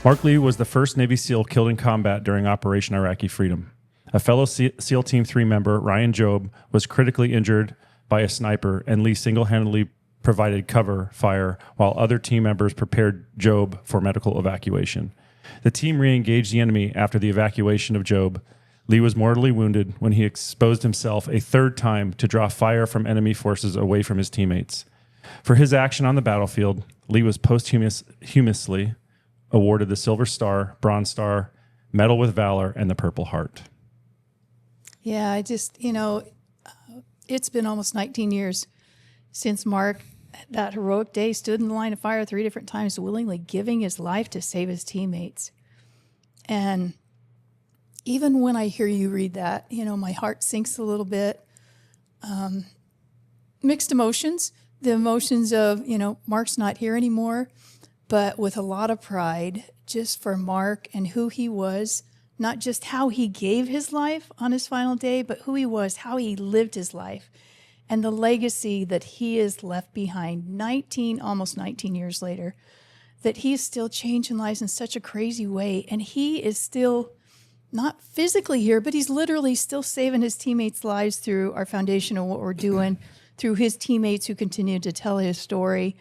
Marc Lee was the first Navy SEAL killed in combat during Operation Iraqi Freedom. A fellow SEAL Team 3 member, Ryan Jobe, was critically injured by a sniper, and Lee single-handedly provided cover fire while other team members prepared Jobe for medical evacuation. The team re-engaged the enemy after the evacuation of Jobe. Lee was mortally wounded when he exposed himself a third time to draw fire from enemy forces away from his teammates. For his action on the battlefield, Lee was posthumously awarded the Silver Star, Bronze Star, Medal with Valor, and the Purple Heart. Yeah, it's been almost 19 years since Marc, that heroic day, stood in the line of fire 3 different times, willingly giving his life to save his teammates. And even when I hear you read that, my heart sinks a little bit. Mixed emotions. The emotions of, Marc's not here anymore, but with a lot of pride just for Marc and who he was, not just how he gave his life on his final day, but who he was, how he lived his life, and the legacy that he has left behind almost 19 years later, that he is still changing lives in such a crazy way. And he is still not physically here, but he's literally still saving his teammates' lives through our foundation and what we're doing, through his teammates who continue to tell his story.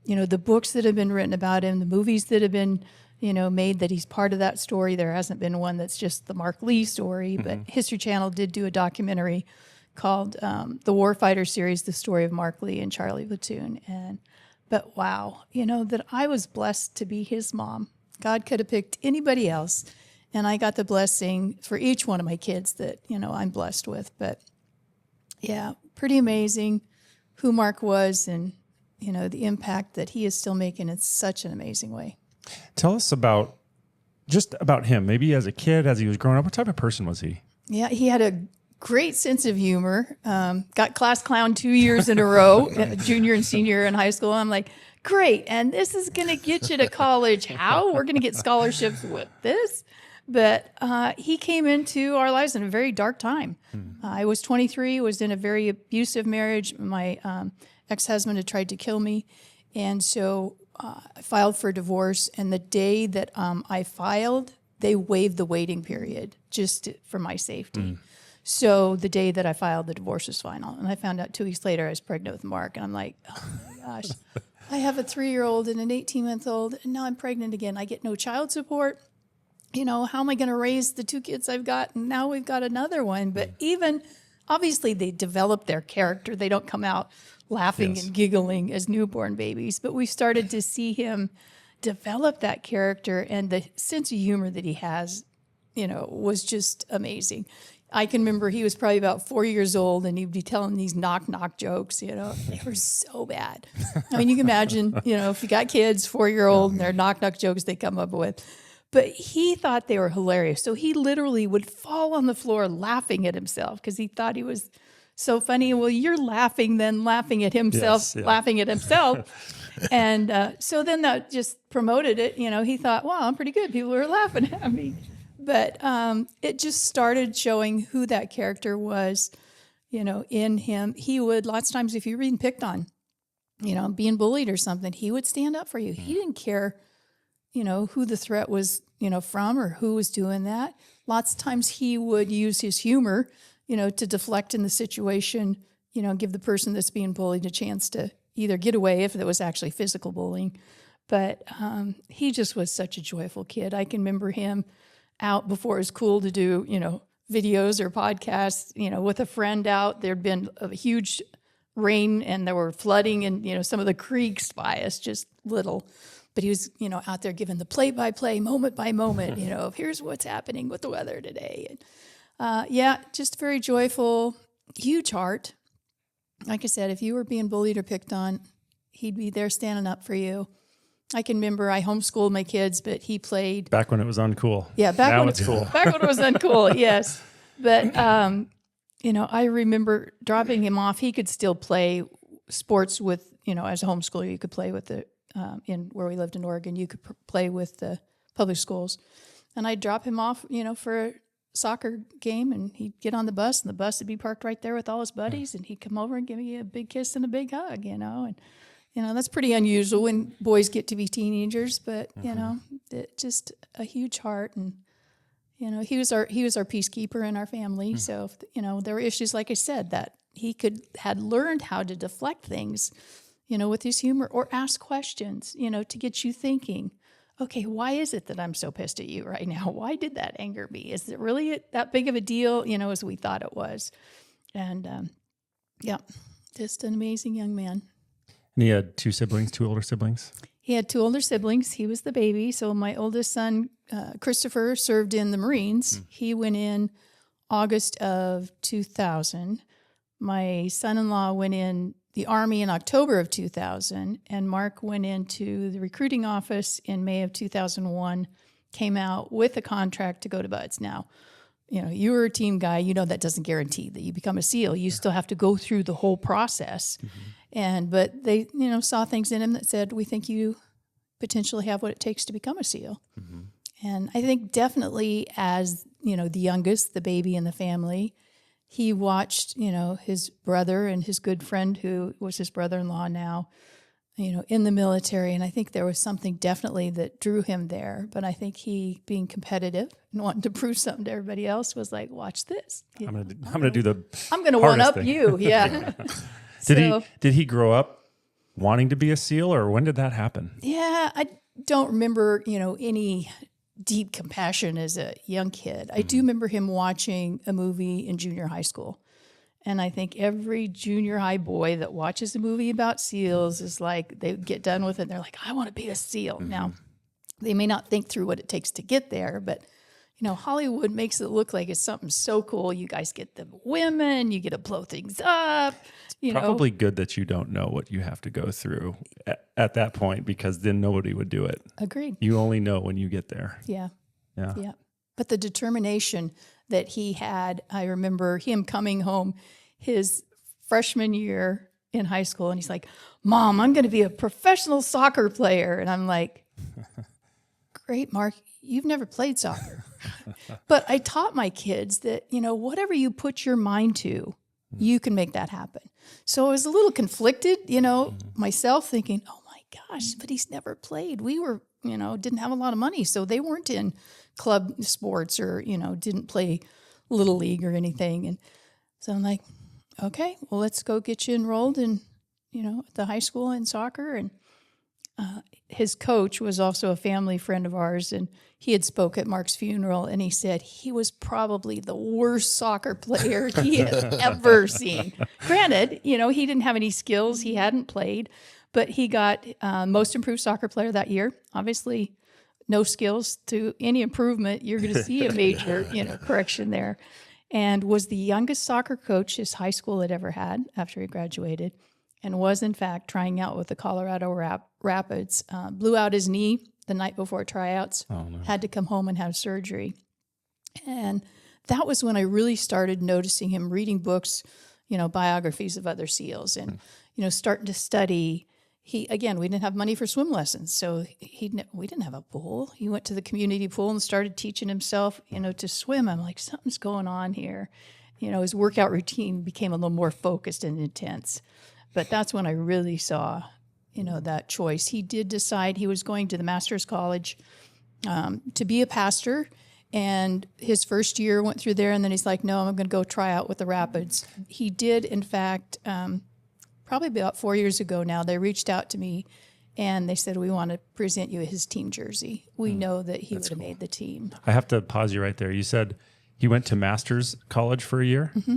The books that have been written about him, the movies that have been, made that he's part of that story. There hasn't been one that's just the Marc Lee story, but History Channel did do a documentary called the Warfighter series, The Story of Marc Lee and Charlie Platoon. But wow, that I was blessed to be his mom. God could have picked anybody else, and I got the blessing for each one of my kids that, I'm blessed with. But yeah, pretty amazing who Marc was and, the impact that he is still making in such an amazing way. Tell us about him. Maybe as a kid, as he was growing up, what type of person was he? Yeah, he had a great sense of humor. Got class clown 2 years in a row, junior and senior in high school. I'm like, great, and this is going to get you to college. How? We're going to get scholarships with this? But he came into our lives in a very dark time. I was 23, was in a very abusive marriage. My ex-husband had tried to kill me, and so I filed for divorce. And the day that I filed, they waived the waiting period just for my safety. So the day that I filed, the divorce was final. And I found out 2 weeks later I was pregnant with Marc. And I'm like, oh my gosh, I have a 3-year-old and an 18-month-old, and now I'm pregnant again. I get no child support. How am I going to raise the 2 kids I've got? And now we've got another one. But even, obviously, they develop their character. They don't come out laughing and giggling as newborn babies. But we started to see him develop that character, and the sense of humor that he has, was just amazing. I can remember he was probably about 4 years old, and he'd be telling these knock-knock jokes, They were so bad. I mean, you can imagine, if you got kids, 4-year-old, and their knock-knock jokes they come up with. But he thought they were hilarious. So he literally would fall on the floor laughing at himself because he thought he was so funny. Well, you're laughing at himself, laughing at himself. And so then that just promoted it. He thought, wow, I'm pretty good. People are laughing at me. But it just started showing who that character was, in him. He would, lots of times if you were being picked on, being bullied or something, he would stand up for you. He didn't care, who the threat was, from or who was doing that. Lots of times he would use his humor, to deflect in the situation, give the person that's being bullied a chance to either get away if it was actually physical bullying. But he just was such a joyful kid. I can remember him out before it was cool to do, videos or podcasts, with a friend out. There'd been a huge rain and there were flooding and, some of the creeks by us, just little. But he was, out there giving the play-by-play, moment by moment, of here's what's happening with the weather today. And just very joyful, huge heart. Like I said, if you were being bullied or picked on, he'd be there standing up for you. I can remember I homeschooled my kids, but he played. Back when it was uncool. Yeah, now it's cool. Back when it was uncool, yes. But, I remember dropping him off. He could still play sports with, as a homeschooler, you could play with the, in where we lived in Oregon, you could play with the public schools. And I'd drop him off, for a soccer game, and he'd get on the bus, and the bus would be parked right there with all his buddies, and he'd come over and give me a big kiss and a big hug, and that's pretty unusual when boys get to be teenagers, but, just a huge heart. And, he was our peacekeeper in our family. So, there were issues, like I said, that he had learned how to deflect things, with his humor or ask questions, to get you thinking, okay, why is it that I'm so pissed at you right now? Why did that anger me? Is it really that big of a deal, as we thought it was? And, just an amazing young man. And he had two older siblings? He had two older siblings. He was the baby. So my oldest son, Christopher, served in the Marines. He went in August of 2000. My son-in-law went in the Army in October of 2000, and Mark went into the recruiting office in May of 2001, came out with a contract to go to Buds. Now, you were a team guy, that doesn't guarantee that you become a SEAL. You still have to go through the whole process. But they, saw things in him that said, we think you potentially have what it takes to become a SEAL. And I think definitely as, the youngest, the baby in the family, he watched, his brother and his good friend, who was his brother-in-law now, in the military. And I think there was something definitely that drew him there. But I think he, being competitive and wanting to prove something to everybody else, was like, watch this. I'm gonna do the I'm gonna one up you. Yeah. Did he grow up wanting to be a SEAL, or when did that happen? Yeah, I don't remember, any deep compassion as a young kid. I do remember him watching a movie in junior high school. And I think every junior high boy that watches a movie about SEALs is like, they get done with it and they're like, I want to be a SEAL. Now, they may not think through what it takes to get there, but Hollywood makes it look like it's something so cool. You guys get the women, you get to blow things up. Probably good that you don't know what you have to go through at that point, because then nobody would do it. Agreed. You only know when you get there. Yeah. But the determination that he had, I remember him coming home his freshman year in high school, and he's like, Mom, I'm going to be a professional soccer player. And I'm like, great, Mark, you've never played soccer. But I taught my kids that, whatever you put your mind to, you can make that happen. So I was a little conflicted, myself thinking, oh my gosh, but he's never played. We were, didn't have a lot of money. So they weren't in club sports or, didn't play Little League or anything. And so I'm like, okay, well, let's go get you enrolled in, at the high school in soccer. And his coach was also a family friend of ours, and he had spoke at Mark's funeral, and he said he was probably the worst soccer player he had ever seen. Granted, he didn't have any skills. He hadn't played, but he got most improved soccer player that year. Obviously, no skills to any improvement. You're going to see a major, correction there. And was the youngest soccer coach his high school had ever had after he graduated, and was, in fact, trying out with the Colorado Rapids. Blew out his knee the night before tryouts, had to come home and have surgery. And that was when I really started noticing him reading books, biographies of other SEALs, and, starting to study. We didn't have money for swim lessons, so we didn't have a pool. He went to the community pool and started teaching himself, to swim. I'm like, something's going on here. His workout routine became a little more focused and intense. But that's when I really saw, that choice. He did decide he was going to the Master's College to be a pastor. And his first year went through there, and then he's like, no, I'm going to go try out with the Rapids. He did, in fact, probably about 4 years ago now, they reached out to me, and they said, we want to present you his team jersey. We know that he would have made the team. I have to pause you right there. You said he went to Master's College for a year? Mm-hmm.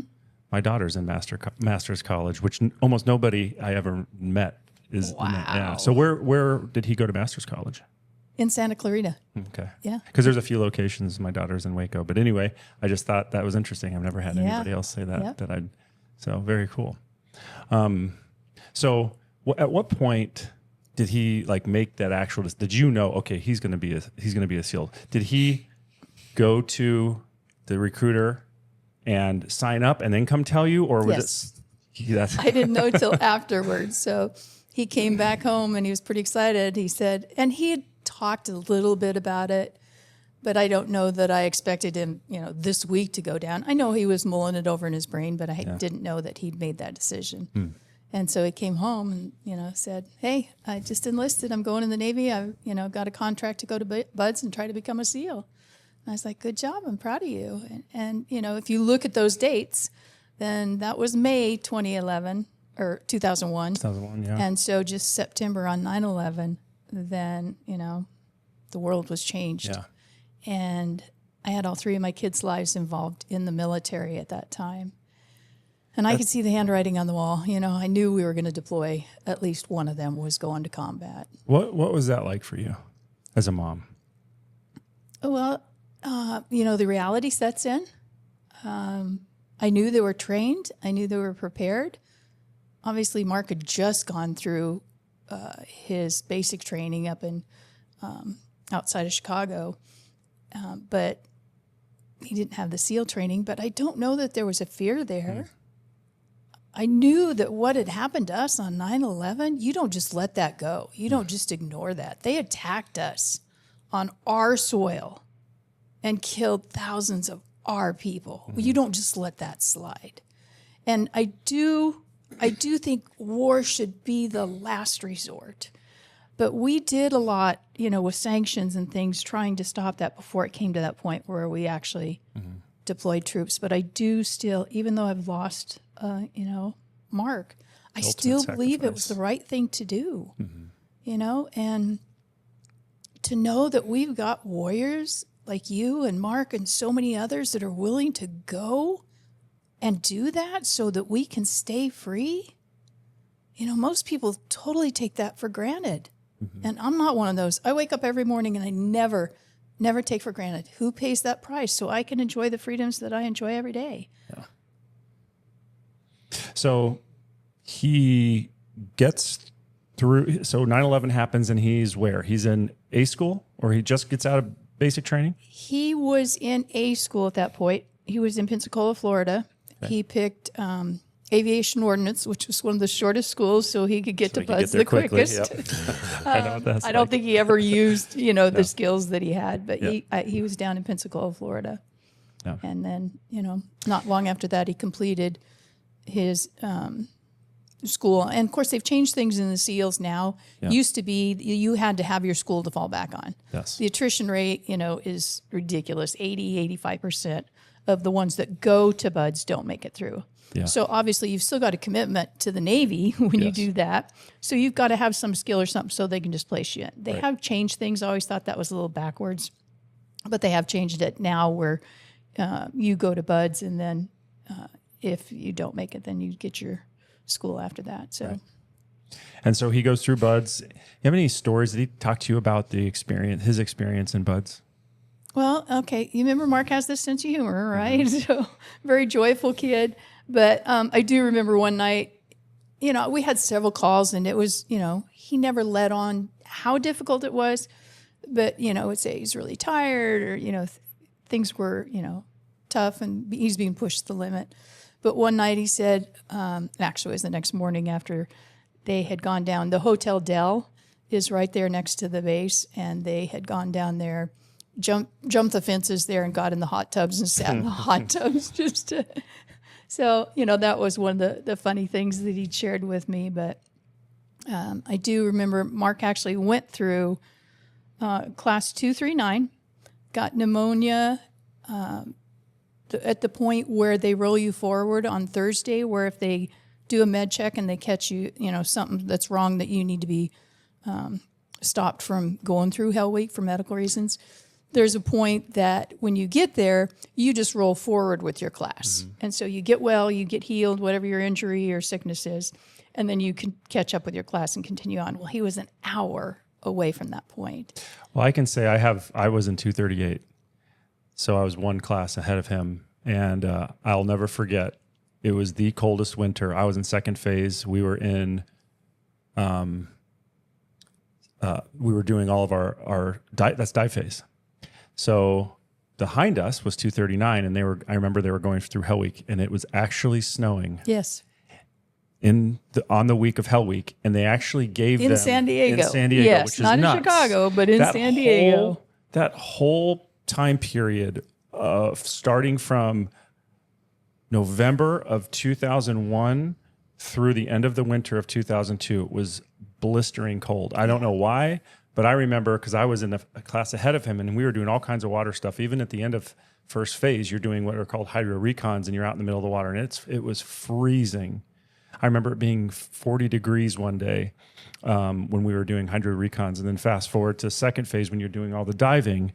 My daughter's in Master's College, which almost nobody I ever met is in that. Yeah. So where did he go to Master's College? In Santa Clarita. Okay. Yeah. Because there's a few locations. My daughter's in Waco. But anyway, I just thought that was interesting. I've never had anybody else say that. Yep. So very cool. So at what point did he make that actual? Did you know? Okay, he's going to be a SEAL. Did he go to the recruiter and sign up and then come tell you, or was it? I didn't know till afterwards. So he came back home and he was pretty excited. He said, and he had talked a little bit about it, but I don't know that I expected him, this week to go down. I know he was mulling it over in his brain, but I didn't know that he'd made that decision. And so he came home and, said, hey, I just enlisted. I'm going in the Navy. I, got a contract to go to BUD/S and try to become a SEAL. And I was like, good job. I'm proud of you. And if you look at those dates, then that was May 2011 or 2001. 2001, yeah. And so just September on 9/11, then, the world was changed. Yeah. And I had all three of my kids' lives involved in the military at that time. And I could see the handwriting on the wall. I knew we were going to deploy. At least one of them was going to combat. What was that like for you as a mom? Well, the reality sets in. I knew they were trained. I knew they were prepared. Obviously, Mark had just gone through his basic training up in outside of Chicago, but he didn't have the SEAL training. But I don't know that there was a fear there. I knew that what had happened to us on 9/11, you don't just let that go. You don't just ignore that. They attacked us on our soil and killed thousands of our people. You don't just let that slide. And I do think war should be the last resort. But we did a lot, with sanctions and things, trying to stop that before it came to that point where we actually deployed troops. But I do still, even though I've lost, Mark, I still believe it was the right thing to do, and to know that we've got warriors like you and Mark and so many others that are willing to go and do that so that we can stay free. Most people totally take that for granted. And I'm not one of those. I wake up every morning and I never take for granted who pays that price so I can enjoy the freedoms that I enjoy every day. Yeah. So he gets through. So 9/11 happens and he's where? He's in A school, or he just gets out of basic training? He was in A school at that point. He was in Pensacola, Florida. Okay. He picked aviation ordnance, which was one of the shortest schools, so he could get to BUD/S the quickest. Yep. I know what that's I don't think he ever used, the skills that he had, but he was down in Pensacola, Florida. Yeah. And then, not long after that, he completed his school. And of course, they've changed things in the SEALs now. Yeah. Used to be you had to have your school to fall back on. Yes. The attrition rate, is ridiculous. 85% of the ones that go to BUD/S don't make it through. Yeah. So obviously you've still got a commitment to the Navy when you do that. So you've got to have some skill or something so they can just place you in. They have changed things. I always thought that was a little backwards, but they have changed it now where you go to BUD/S and then if you don't make it, then you get your school after that. So. Right. And so he goes through BUD/S. You have any stories? Did he talk to you about his experience in BUD/S? Well, okay. You remember Mark has this sense of humor, right? Mm-hmm. So very joyful kid. But I do remember one night, we had several calls and it was, he never let on how difficult it was, but, would say he's really tired or, things were, tough and he's being pushed to the limit. But one night he said, actually it was the next morning after they had gone down, the Hotel Del is right there next to the base and they had gone down there, jumped the fences there and got in the hot tubs and sat in the hot tubs just to... So, that was one of the funny things that he'd shared with me. But I do remember Mark actually went through class 239, got pneumonia at the point where they roll you forward on Thursday, where if they do a med check and they catch you, something that's wrong that you need to be stopped from going through Hell Week for medical reasons. There's a point that when you get there, you just roll forward with your class. Mm-hmm. And so you get well, you get healed, whatever your injury or sickness is, and then you can catch up with your class and continue on. Well, he was an hour away from that point. Well, I can say I was in 238, so I was one class ahead of him, and I'll never forget. It was the coldest winter. I was in second phase. We were in... we were doing all of our that's dive phase. So behind us was 239, and I remember they were going through Hell Week, and it was actually snowing. Yes. On the week of Hell Week, and they actually gave them San Diego. In San Diego, yes, which is not nuts. In Chicago, but in San Diego. That whole time period of starting from November of 2001 through the end of the winter of 2002. It was blistering cold. I don't know why, but I remember because I was in a class ahead of him and we were doing all kinds of water stuff. Even at the end of first phase, you're doing what are called hydro recons and you're out in the middle of the water and it was freezing. I remember it being 40 degrees one day when we were doing hydro recons, and then fast forward to second phase when you're doing all the diving,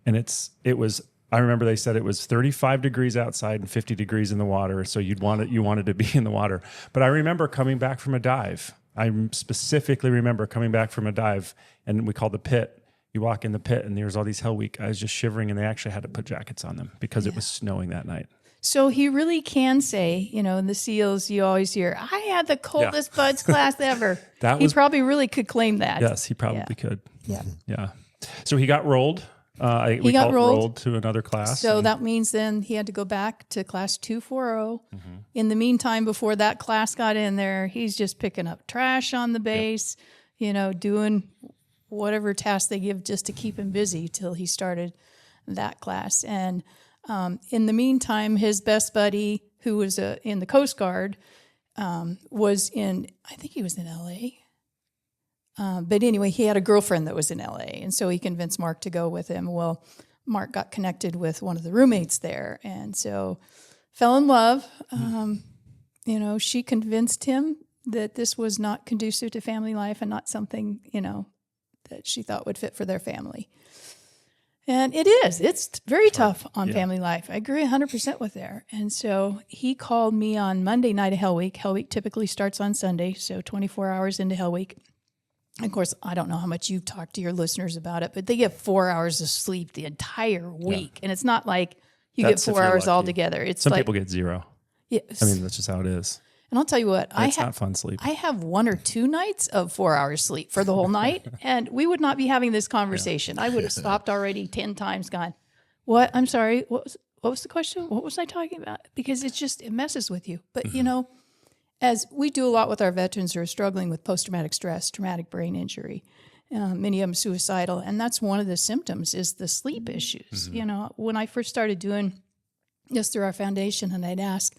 and it was. I remember they said it was 35 degrees outside and 50 degrees in the water, so you wanted to be in the water. But I remember coming back from a dive. I specifically remember coming back from a dive, and we called the pit. You walk in the pit, and there's all these Hell Week guys just shivering, and they actually had to put jackets on them because it was snowing that night. So he really can say, in the SEALs, you always hear, I had the coldest buds class ever. He probably really could claim that. Yes, he probably could. Yeah. Yeah. So he got rolled. He got rolled to another class. So that means then he had to go back to class 240. In the meantime, before that class got in there, he's just picking up trash on the base, doing whatever task they give just to keep him busy till he started that class. And in the meantime, his best buddy, who was in the Coast Guard, was I think he was in L.A., but anyway, he had a girlfriend that was in L.A., and so he convinced Mark to go with him. Well, Mark got connected with one of the roommates there, and so fell in love. She convinced him that this was not conducive to family life and not something, that she thought would fit for their family. And it is. It's very tough on family life. I agree 100% with there. And so he called me on Monday night of Hell Week. Hell Week typically starts on Sunday, so 24 hours into Hell Week. Of course, I don't know how much you've talked to your listeners about it, but they get 4 hours of sleep the entire week. And it's not like that's get 4 hours altogether. It's some people get zero. Yes. I mean, that's just how it is. And I'll tell you what, it's not fun sleep. I have 1 or 2 nights of 4 hours sleep for the whole night, and we would not be having this conversation. I would have stopped already 10 times, gone, what? I'm sorry, what was the question? What was I talking about? Because it messes with you. But, as we do a lot with our veterans who are struggling with post-traumatic stress, traumatic brain injury, many of them suicidal, and that's one of the symptoms is the sleep issues. When I first started doing this through our foundation, and I'd ask,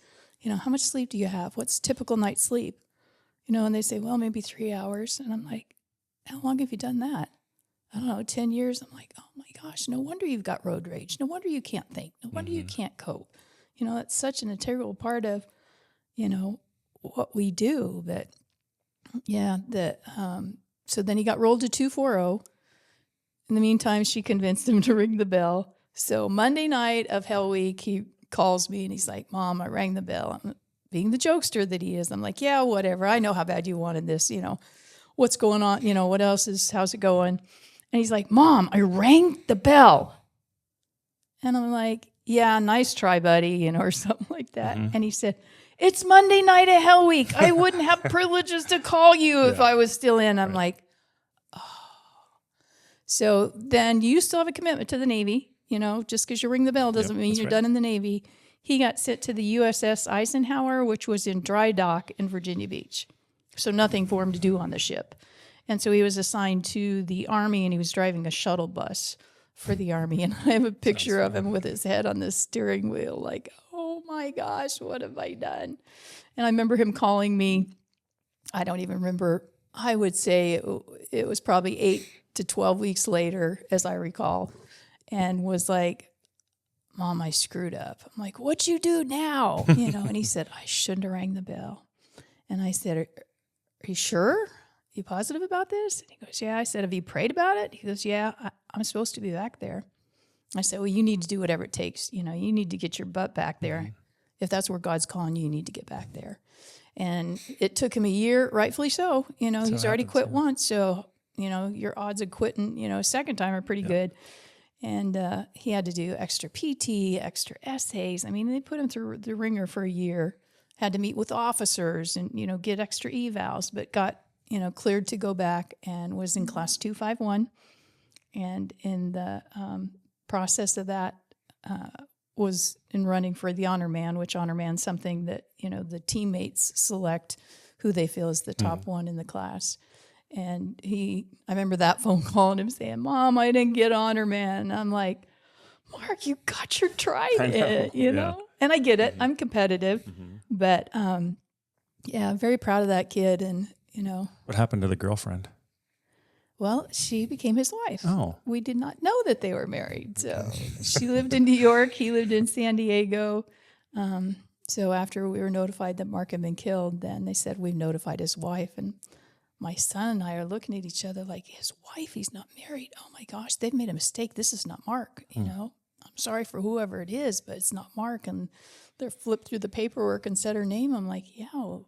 how much sleep do you have? What's typical night sleep? And they say, well, maybe 3 hours. And I'm like, how long have you done that? I don't know, 10 years. I'm like, oh my gosh, no wonder you've got road rage. No wonder you can't think. No wonder you can't cope. That's such an integral part of, what we do. But so then he got rolled to 240. In the meantime, she convinced him to ring the bell. So Monday night of Hell Week, he calls me and he's like, Mom, I rang the bell. I'm being the jokester that he is. I'm like, yeah, whatever. I know how bad you wanted this, what's going on? What else how's it going? And he's like, Mom, I rang the bell. And I'm like, yeah, nice try, buddy, or something like that. And he said, it's Monday night of Hell Week. I wouldn't have privileges to call you if I was still in. I'm like, oh. So then you still have a commitment to the Navy. Just because you ring the bell doesn't mean you're done in the Navy. He got sent to the USS Eisenhower, which was in dry dock in Virginia Beach. So nothing for him to do on the ship. And so he was assigned to the Army, and he was driving a shuttle bus for the Army. And I have a picture of him with his head on the steering wheel, like, oh my gosh, what have I done? And I remember him calling me. I don't even remember. I would say it was probably 8 to 12 weeks later, as I recall, and was like, Mom, I screwed up. I'm like, what'd you do now? And he said, I shouldn't have rang the bell. And I said, are you sure? Are you positive about this? And he goes, yeah. I said, have you prayed about it? He goes, yeah, I'm supposed to be back there. I said, well, you need to do whatever it takes. You need to get your butt back there. If that's where God's calling you, you need to get back there. And it took him a year, rightfully so. He's already quit once. So, your odds of quitting, a second time are pretty good. And he had to do extra PT, extra essays. I mean, they put him through the ringer for a year, had to meet with officers and, get extra evals, but got, cleared to go back and was in class 251. And in the process of that was in running for the honor man, which honor man's something that, the teammates select who they feel is the top one in the class. And I remember that phone call and him saying, Mom, I didn't get honor man. And I'm like, Mark, you got your try it, you know? And I get it. I'm competitive. But Yeah, very proud of that kid. And, What happened to the girlfriend? well, she became his wife. Oh. We did not know that they were married. So she lived in New York. He lived in San Diego. So after we were notified that Mark had been killed, then they said, we've notified his wife. And my son and I are looking at each other like, his wife, he's not married. Oh my gosh, they've made a mistake. This is not Mark, I'm sorry for whoever it is, but it's not Mark. And they're flipped through the paperwork and said her name. I'm like, yeah, well,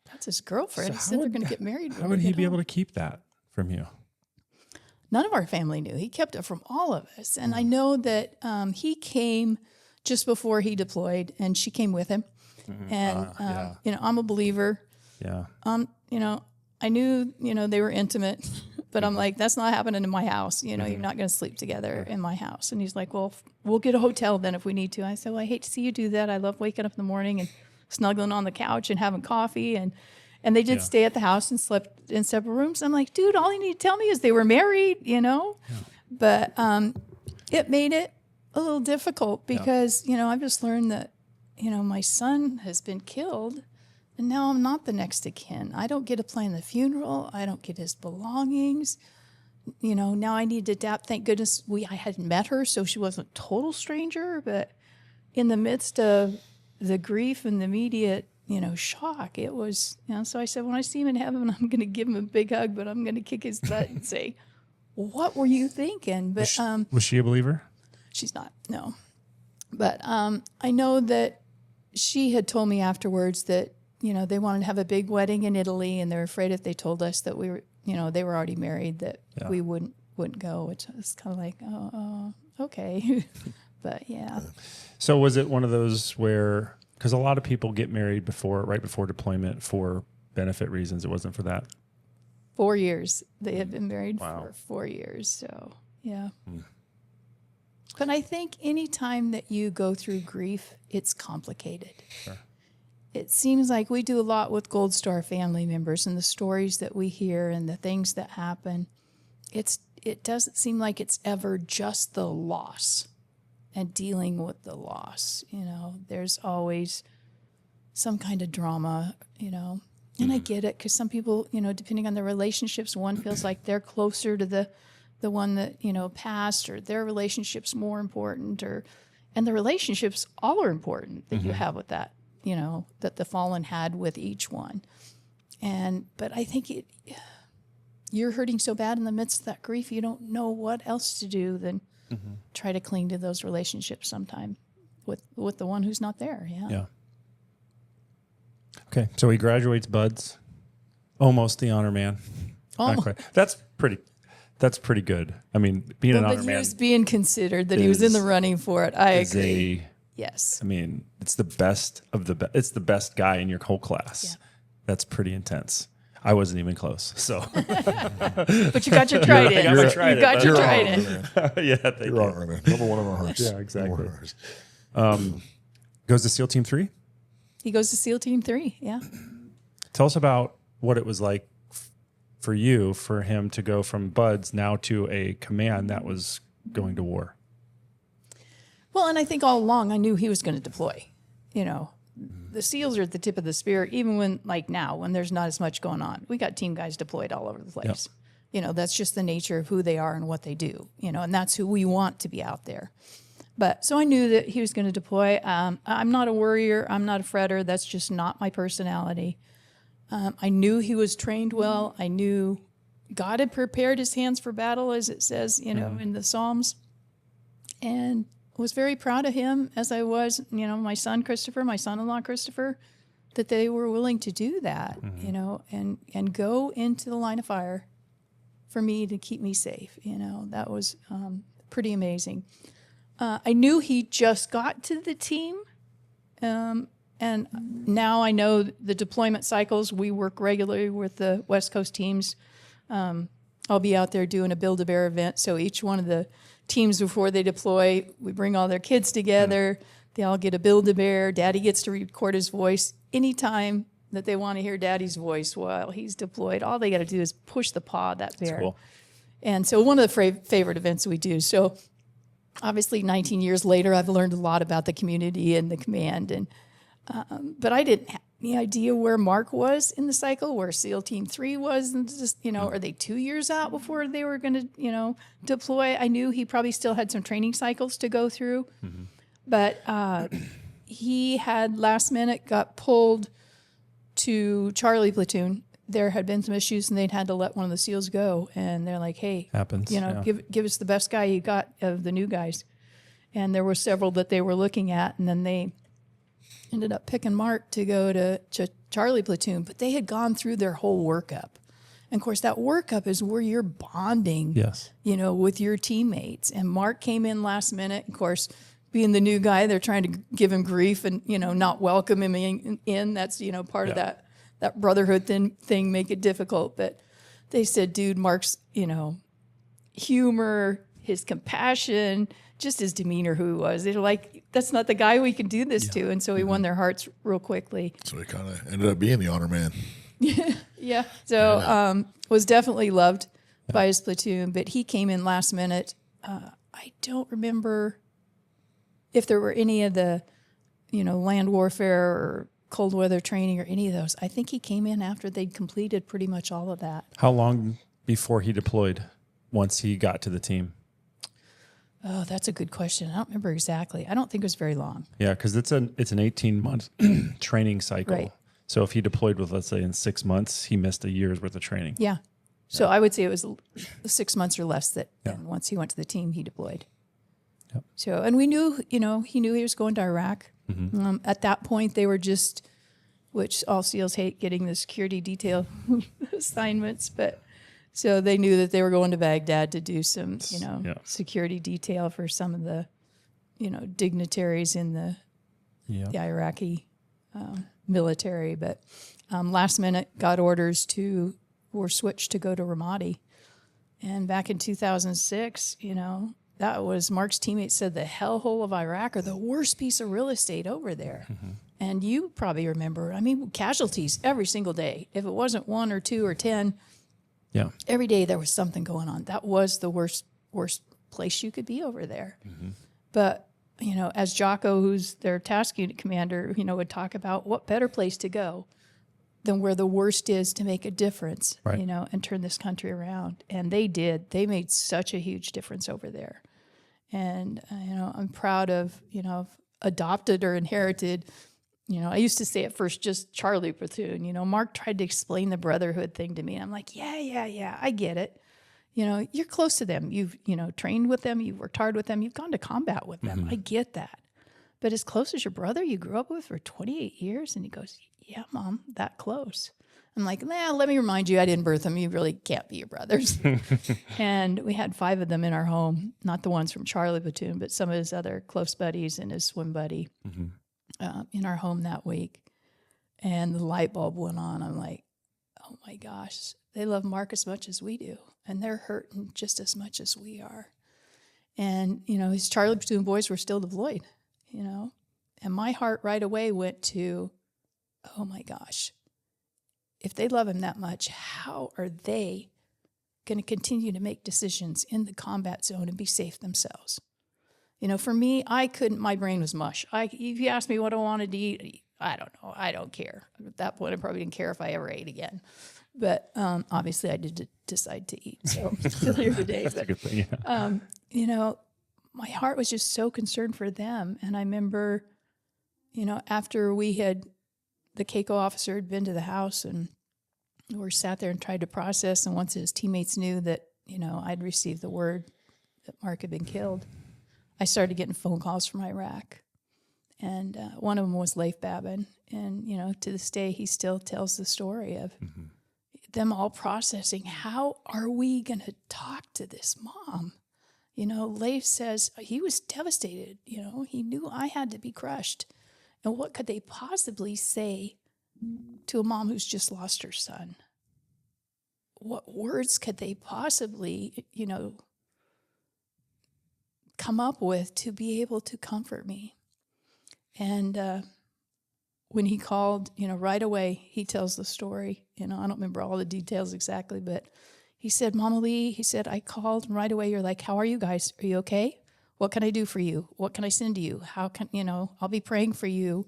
that's his girlfriend. He said they're going to get married. How would he be able to keep that from you? None of our family knew. He kept it from all of us. And I know that he came just before he deployed, and she came with him. And, I'm a believer. Yeah. I knew, they were intimate, but I'm like, that's not happening in my house. You're not going to sleep together in my house. And he's like, well, we'll get a hotel then if we need to. I said, well, I hate to see you do that. I love waking up in the morning and snuggling on the couch and having coffee. And they did stay at the house and slept in separate rooms. I'm like, dude, all you need to tell me is they were married, But it made it a little difficult because, I've just learned that, my son has been killed and now I'm not the next of kin. I don't get to plan the funeral. I don't get his belongings. Now I need to adapt. Thank goodness I hadn't met her, so she wasn't a total stranger. But in the midst of the grief and the immediate shock, it was, so I said, when I see him in heaven, I'm going to give him a big hug, but I'm going to kick his butt and say, what were you thinking? But was she a believer? She's not, no. But I know that she had told me afterwards that, they wanted to have a big wedding in Italy, and they're afraid if they told us that we were, they were already married, that we wouldn't go, which was kind of like, oh okay. But yeah. So was it one of those where, because a lot of people get married right before deployment for benefit reasons. It wasn't for that. 4 years. They had been married for 4 years. So, yeah. But I think any time that you go through grief, it's complicated. Sure. It seems like we do a lot with Gold Star family members and the stories that we hear and the things that happen. It doesn't seem like it's ever just the loss and dealing with the loss. There's always some kind of drama, and I get it because some people, depending on their relationships, one feels like they're closer to the one that, passed, or their relationship's more important, and the relationships all are important that you have with that, that the fallen had with each one. But I think you're hurting so bad in the midst of that grief, you don't know what else to do than try to cling to those relationships sometime with the one who's not there. Yeah. Okay. So he graduates BUD/S, almost the honor man. Not quite. That's pretty good. I mean, being an honor man. He was being considered, that he was in the running for it. I agree. Yes. I mean, it's the best of the best. It's the best guy in your whole class. Yeah. That's pretty intense. I wasn't even close. So, but you got your trident. You got your trident. Yeah, thank you. Number one of our hearts. Yeah, exactly. Goes to SEAL Team 3? He goes to SEAL Team 3, yeah. Tell us about what it was like for him to go from BUD/S now to a command that was going to war. Well, and I think all along I knew he was going to deploy. The SEALs are at the tip of the spear, even when, like now, when there's not as much going on. We got team guys deployed all over the place. Yep. That's just the nature of who they are and what they do, and that's who we want to be out there. But so I knew that he was going to deploy. I'm not a worrier. I'm not a fretter. That's just not my personality. I knew he was trained well. I knew God had prepared his hands for battle, as it says, in the Psalms. And was very proud of him, as I was, my son Christopher, my son-in-law Christopher, that they were willing to do that, and go into the line of fire for me to keep me safe. That was pretty amazing. I knew he just got to the team, and now I know the deployment cycles. We work regularly with the West Coast teams. I'll be out there doing a Build-A-Bear event, so each one of the teams before they deploy, we bring all their kids together. They all get a Build-A-Bear. Daddy gets to record his voice anytime that they want to hear Daddy's voice while he's deployed. All they got to do is push the paw of that bear. That's cool. And so one of the favorite events we do. So obviously 19 years later, I've learned a lot about the community and the command. And but I didn't any idea where Mark was in the cycle, where SEAL Team 3 was, and just, are they 2 years out before they were going to, deploy? I knew he probably still had some training cycles to go through, but he had last minute got pulled to Charlie Platoon. There had been some issues, and they'd had to let one of the SEALs go, and they're like, hey, Happens. give us the best guy you got of the new guys. And there were several that they were looking at, and then they ended up picking Mark to go to Charlie Platoon, but they had gone through their whole workup. And of course, that workup is where you're bonding, Yes. with your teammates. And Mark came in last minute. Of course, being the new guy, they're trying to give him grief and, not welcome him in. That's, part of that brotherhood thing, make it difficult. But they said, dude, Mark's, humor, his compassion, just his demeanor, who he was. They're like, that's not the guy we can do this to. And so he won their hearts real quickly. So he kind of ended up being the honor man. Yeah. So was definitely loved by his platoon, but he came in last minute. I don't remember if there were any of the, land warfare or cold weather training or any of those. I think he came in after they'd completed pretty much all of that. How long before he deployed once he got to the team? Oh, that's a good question. I don't remember exactly. I don't think it was very long. Yeah, because it's an 18-month training cycle. Right. So if he deployed with, let's say, in 6 months, he missed a year's worth of training. Yeah. So I would say it was 6 months or less that and once he went to the team, he deployed. Yep. So, and we knew, he knew he was going to Iraq. At that point, they were just, which all SEALs hate getting the security detail assignments, but so they knew that they were going to Baghdad to do some, security detail for some of the, dignitaries in the Iraqi military. But last minute got orders were switched to go to Ramadi. And back in 2006, that was Mark's teammates said the hellhole of Iraq, or the worst piece of real estate over there. And you probably remember, casualties every single day. If it wasn't 1 or 2 or 10, every day there was something going on. That was the worst place you could be over there. But, as Jocko, who's their task unit commander, would talk about what better place to go than where the worst is to make a difference, right. And turn this country around. And they did. They made such a huge difference over there. And, I'm proud of, adopted or inherited. I used to say at first just Charlie Platoon. Mark tried to explain the brotherhood thing to me. And I'm like, yeah, I get it. You're close to them. You've, trained with them. You've worked hard with them. You've gone to combat with them. I get that. But as close as your brother you grew up with for 28 years? And he goes, yeah, Mom, that close. I'm like, let me remind you, I didn't birth them. You really can't be your brothers. And we had 5 of them in our home, not the ones from Charlie Platoon, but some of his other close buddies and his swim buddy in our home that week. And the light bulb went on. I'm like, oh my gosh, they love Mark as much as we do. And they're hurting just as much as we are. And, his Charlie Platoon boys were still deployed, And my heart right away went to, oh my gosh, if they love him that much, how are they going to continue to make decisions in the combat zone and be safe themselves? For me, I couldn't, my brain was mush. If you asked me what I wanted to eat, I don't know. I don't care. At that point, I probably didn't care if I ever ate again. But obviously, I did decide to eat. So I'm still here today. That's a good thing, yeah. My heart was just so concerned for them. And I remember, after the CACO officer had been to the house and we sat there and tried to process. And once his teammates knew that, I'd received the word that Mark had been killed, I started getting phone calls from Iraq. And one of them was Leif Babin. And, to this day, he still tells the story of them all processing, how are we going to talk to this mom? Leif says he was devastated. He knew I had to be crushed. And what could they possibly say to a mom who's just lost her son? What words could they possibly, come up with to be able to comfort me? And when he called, right away, he tells the story. I don't remember all the details exactly, but he said, Mama Lee, he said, I called, and right away you're like, how are you guys? Are you okay? What can I do for you? What can I send to you? How can, I'll be praying for you,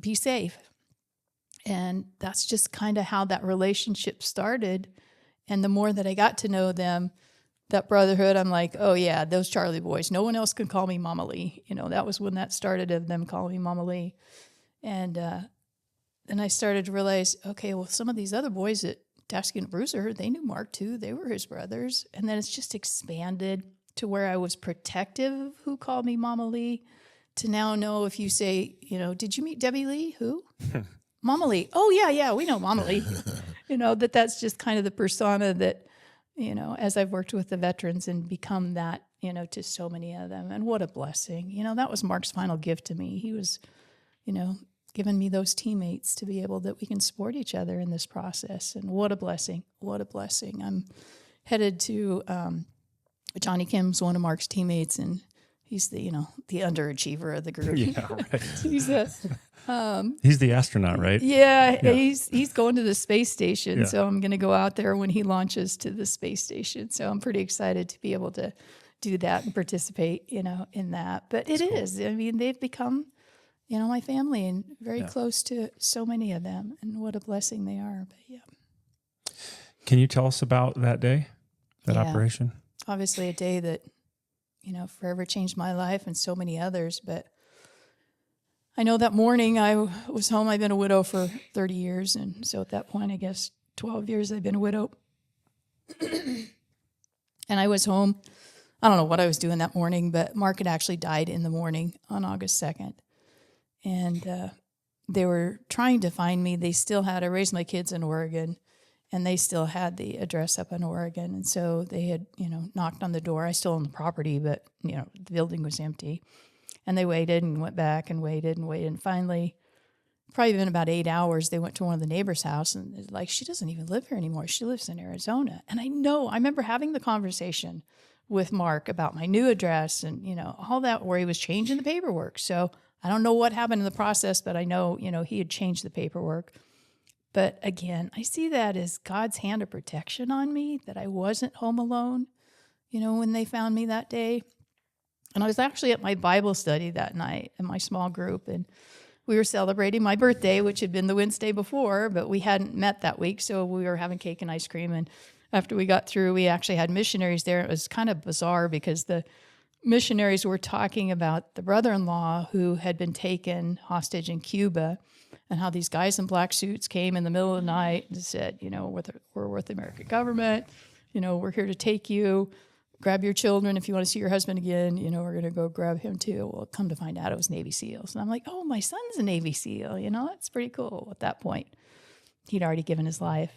be safe. And that's just kind of how that relationship started. And the more that I got to know them, that brotherhood, I'm like, oh yeah, those Charlie boys. No one else can call me Mama Lee. That was when that started, of them calling me Mama Lee. And then I started to realize, okay, well, some of these other boys at Tasky and Bruiser, they knew Mark too. They were his brothers. And then it's just expanded to where I was protective of who called me Mama Lee, to now know if you say, did you meet Debbie Lee? Who? Mama Lee. Oh, yeah, we know Mama Lee. That's just kind of the persona that, as I've worked with the veterans and become that, to so many of them. And what a blessing. That was Mark's final gift to me. He was, giving me those teammates to be able that we can support each other in this process. And what a blessing. What a blessing. I'm headed to Johnny Kim's one of Mark's teammates, and he's the the underachiever of the group. Yeah, right. He's the astronaut, right? Yeah. He's going to the space station. Yeah. So I'm going to go out there when he launches to the space station. So I'm pretty excited to be able to do that and participate, in that. But it is. I mean, they've become, my family, and very close to so many of them, and what a blessing they are. But yeah. Can you tell us about that day, that operation? Obviously a day that, forever changed my life and so many others. But I know that morning I was home. I've been a widow for 30 years. And so at that point, I guess 12 years I've been a widow. And I was home. I don't know what I was doing that morning, but Mark had actually died in the morning on August 2nd. And they were trying to find me. They still had, I raised my kids in Oregon, and they still had the address up in Oregon. And so they had, knocked on the door. I still owned the property, but, the building was empty. And they waited and went back and waited and waited. And finally, probably been about 8 hours, they went to one of the neighbor's house, and it's like, she doesn't even live here anymore. She lives in Arizona. And I remember having the conversation with Mark about my new address and, all that, where he was changing the paperwork. So I don't know what happened in the process, but I know, he had changed the paperwork. But again, I see that as God's hand of protection on me, that I wasn't home alone, when they found me that day. And I was actually at my Bible study that night in my small group, and we were celebrating my birthday, which had been the Wednesday before, but we hadn't met that week, so we were having cake and ice cream. And after we got through, we actually had missionaries there. It was kind of bizarre because the missionaries were talking about the brother-in-law who had been taken hostage in Cuba, and how these guys in black suits came in the middle of the night and said, we're with the American government, we're here to take you, grab your children. If you want to see your husband again, we're going to go grab him too. Well, come to find out it was Navy SEALs. And I'm like, oh, my son's a Navy SEAL, that's pretty cool. At that point, he'd already given his life.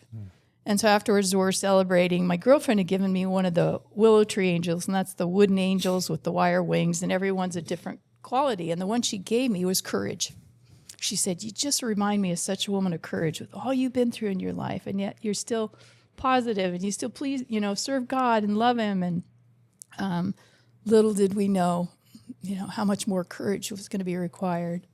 And so afterwards, we're celebrating. My girlfriend had given me one of the willow tree angels, and that's the wooden angels with the wire wings, and everyone's a different quality. And the one she gave me was courage. She said, you just remind me of such a woman of courage with all you've been through in your life, and yet you're still positive, and you still serve God and love him. And little did we know, how much more courage was going to be required.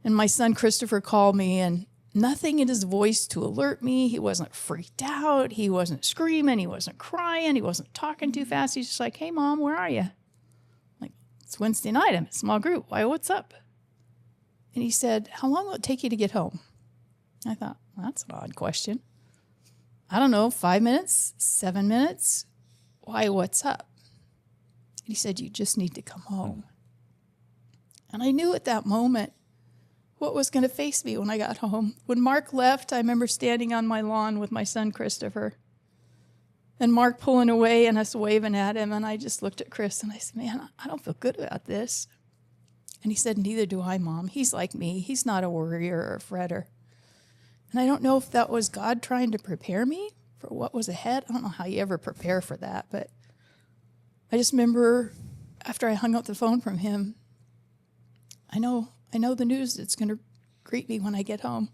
And my son Christopher called me, and nothing in his voice to alert me. He wasn't freaked out. He wasn't screaming. He wasn't crying. He wasn't talking too fast. He's just like, hey, Mom, where are you? I'm like, it's Wednesday night. I'm in a small group. Why, what's up? And he said, how long will it take you to get home? I thought, well, that's an odd question. I don't know, 5 minutes, 7 minutes? Why, what's up? And he said, you just need to come home. And I knew at that moment what was going to face me when I got home. When Mark left, I remember standing on my lawn with my son, Christopher, and Mark pulling away and us waving at him. And I just looked at Chris and I said, man, I don't feel good about this. And he said, neither do I, Mom. He's like me. He's not a worrier or a fretter. And I don't know if that was God trying to prepare me for what was ahead. I don't know how you ever prepare for that. But I just remember after I hung up the phone from him, I know the news that's going to greet me when I get home.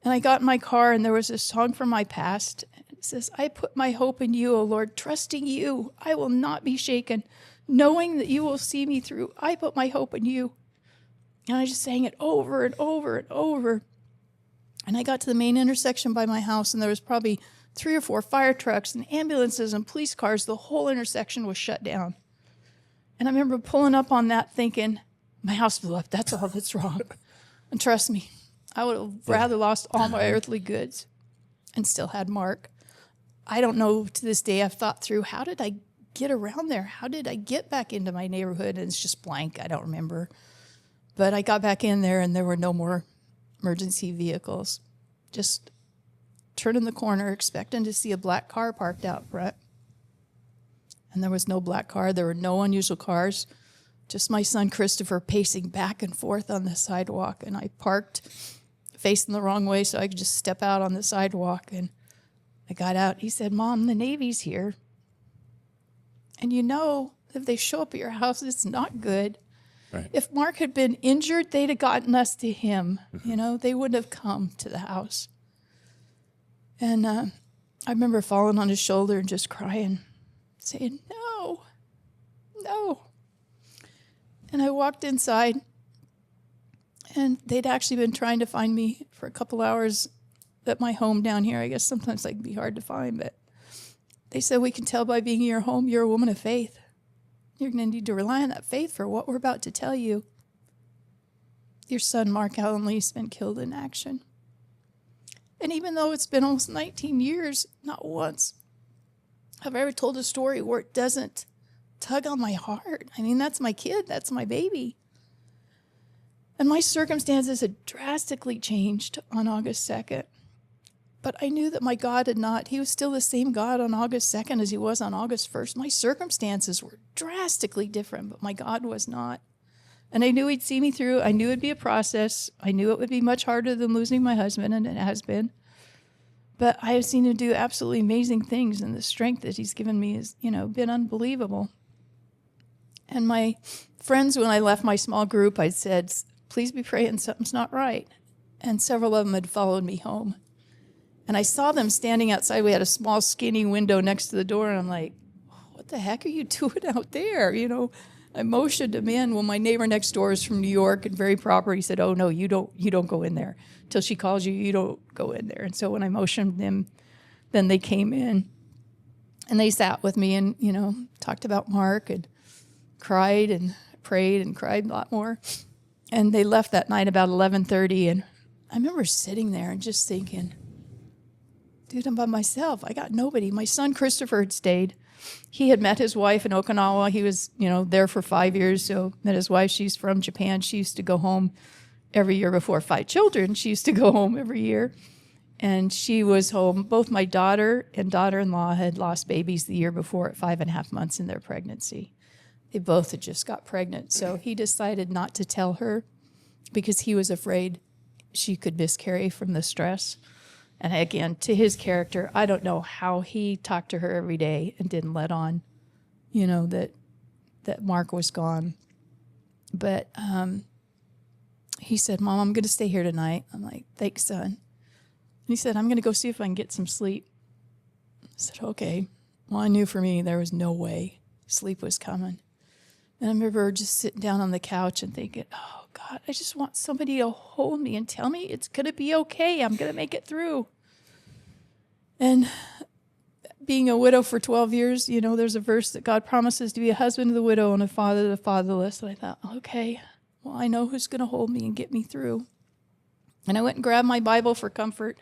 And I got in my car, and there was a song from my past. It says, I put my hope in you, O Lord, trusting you. I will not be shaken, knowing that you will see me through. I put my hope in you. And I just sang it over and over and over. And I got to the main intersection by my house, and there was probably 3 or 4 fire trucks and ambulances and police cars. The whole intersection was shut down. And I remember pulling up on that thinking, my house blew up. That's all that's wrong. And trust me, I would have rather lost all my earthly goods and still had Mark. I don't know, to this day, I've thought through, how did I get around there? How did I get back into my neighborhood? And it's just blank. I don't remember. But I got back in there, and there were no more emergency vehicles. Just turning the corner, expecting to see a black car parked out front. And there was no black car. There were no unusual cars. Just my son Christopher pacing back and forth on the sidewalk. And I parked facing the wrong way so I could just step out on the sidewalk. And I got out. He said, Mom, the Navy's here. And you know, if they show up at your house, it's not good. Right. If Mark had been injured, they'd have gotten us to him. You know, they wouldn't have come to the house. And I remember falling on his shoulder and just crying, saying, no. And I walked inside, and they'd actually been trying to find me for a couple hours at my home down here. I guess sometimes they can be hard to find, but they said, we can tell by being in your home, you're a woman of faith. You're going to need to rely on that faith for what we're about to tell you. Your son, Mark Allen Lee's been killed in action. And even though it's been almost 19 years, not once have I ever told a story where it doesn't tug on my heart. I mean, that's my kid. That's my baby. And my circumstances had drastically changed on August 2nd. But I knew that my God had not. He was still the same God on August 2nd as he was on August 1st. My circumstances were drastically different, but my God was not. And I knew he'd see me through. I knew it'd be a process. I knew it would be much harder than losing my husband, and it has been. But I have seen him do absolutely amazing things, and the strength that he's given me has, been unbelievable. And my friends, when I left my small group, I said, please be praying something's not right. And several of them had followed me home. And I saw them standing outside. We had a small, skinny window next to the door, and I'm like, what the heck are you doing out there? I motioned him in. Well, my neighbor next door is from New York and very proper. He said, oh, no, you don't go in there. Till she calls you, you don't go in there. And so when I motioned them, then they came in, and they sat with me and, talked about Mark and cried and prayed and cried a lot more. And they left that night about 11:30, and I remember sitting there and just thinking, dude, I'm by myself. I got nobody. My son Christopher had stayed. He had met his wife in Okinawa. He was, there for 5 years. So met his wife. She's from Japan. She used to go home every year before 5 children. She used to go home every year. And she was home. Both my daughter and daughter-in-law had lost babies the year before at 5.5 months in their pregnancy. They both had just got pregnant. So he decided not to tell her because he was afraid she could miscarry from the stress. And again, to his character, I don't know how he talked to her every day and didn't let on, that Mark was gone. But he said, Mom, I'm going to stay here tonight. I'm like, thanks, son. And he said, I'm going to go see if I can get some sleep. I said, okay. Well, I knew for me there was no way sleep was coming. And I remember just sitting down on the couch and thinking, oh, God, I just want somebody to hold me and tell me it's going to be okay. I'm going to make it through. And being a widow for 12 years, there's a verse that God promises to be a husband to the widow and a father to the fatherless. And I thought, okay, well, I know who's going to hold me and get me through. And I went and grabbed my Bible for comfort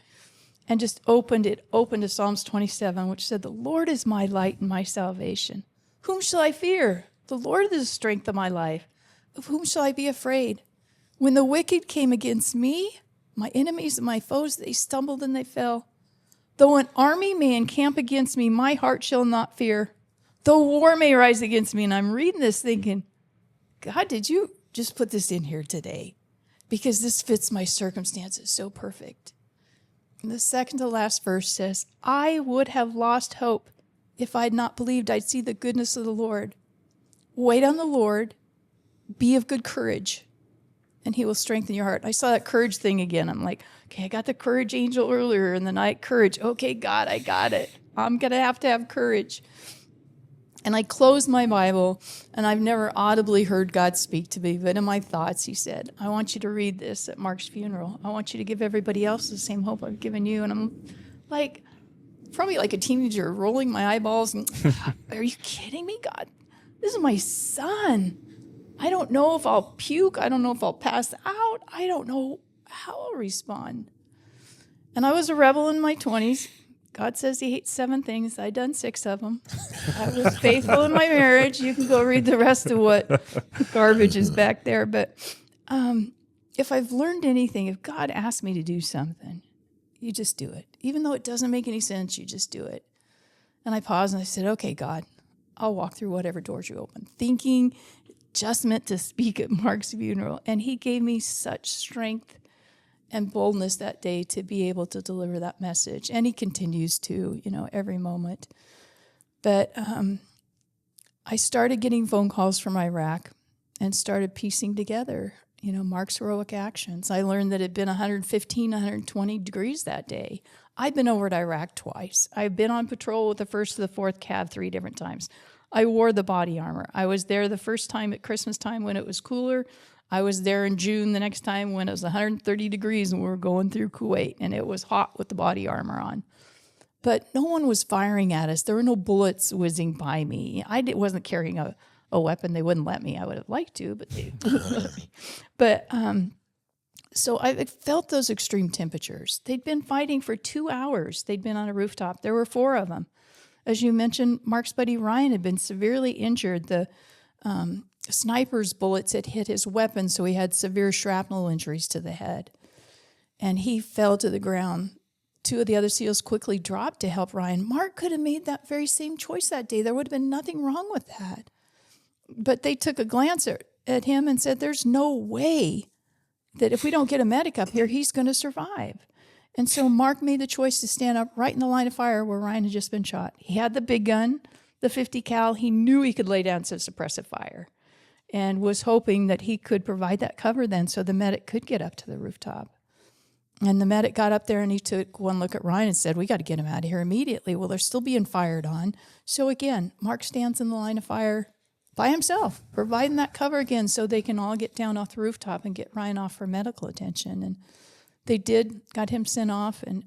and just opened to Psalms 27, which said, the Lord is my light and my salvation. Whom shall I fear? The Lord is the strength of my life. Of whom shall I be afraid? When the wicked came against me, my enemies and my foes, they stumbled and they fell. Though an army may encamp against me, my heart shall not fear. Though war may rise against me, and I'm reading this thinking, God, did you just put this in here today? Because this fits my circumstances so perfect. And the second to last verse says, I would have lost hope if I had not believed I'd see the goodness of the Lord. Wait on the Lord, be of good courage, and he will strengthen your heart. I saw that courage thing again. I'm like, okay, I got the courage angel earlier in the night. Courage. Okay, God, I got it. I'm going to have courage. And I closed my Bible, and I've never audibly heard God speak to me, but in my thoughts, he said, I want you to read this at Mark's funeral. I want you to give everybody else the same hope I've given you. And I'm like, probably like a teenager rolling my eyeballs. And, are you kidding me, God? This is my son. I don't know if I'll puke. I don't know if I'll pass out. I don't know how I'll respond. And I was a rebel in my 20s. God says he hates 7 things. I'd done 6 of them. I was faithful in my marriage. You can go read the rest of what garbage is back there. But if I've learned anything, if God asks me to do something, you just do it. Even though it doesn't make any sense, you just do it. And I paused and I said, okay, God, I'll walk through whatever doors you open. Thinking just meant to speak at Mark's funeral. And he gave me such strength and boldness that day to be able to deliver that message. And he continues to, every moment. But I started getting phone calls from Iraq and started piecing together, Mark's heroic actions. I learned that it had been 115, 120 degrees that day. I've been over to Iraq twice. I've been on patrol with the 1st to the 4th Cav 3 different times. I wore the body armor. I was there the first time at Christmas time when it was cooler. I was there in June the next time when it was 130 degrees and we were going through Kuwait, and it was hot with the body armor on. But no one was firing at us. There were no bullets whizzing by me. I wasn't carrying a weapon. They wouldn't let me. I would have liked to, but they wouldn't let me. But so I felt those extreme temperatures. They'd been fighting for 2 hours. They'd been on a rooftop. There were 4 of them. As you mentioned, Mark's buddy Ryan had been severely injured. The sniper's bullets had hit his weapon, so he had severe shrapnel injuries to the head. And he fell to the ground. 2 of the other SEALs quickly dropped to help Ryan. Mark could have made that very same choice that day. There would have been nothing wrong with that. But they took a glance at him and said, there's no way that if we don't get a medic up here, he's going to survive. And so Mark made the choice to stand up right in the line of fire where Ryan had just been shot. He had the big gun, the 50 cal. He knew he could lay down some suppressive fire and was hoping that he could provide that cover then so the medic could get up to the rooftop. And the medic got up there and he took one look at Ryan and said, we got to get him out of here immediately. Well, they're still being fired on. So again, Mark stands in the line of fire by himself, providing that cover again so they can all get down off the rooftop and get Ryan off for medical attention. And they did, got him sent off, and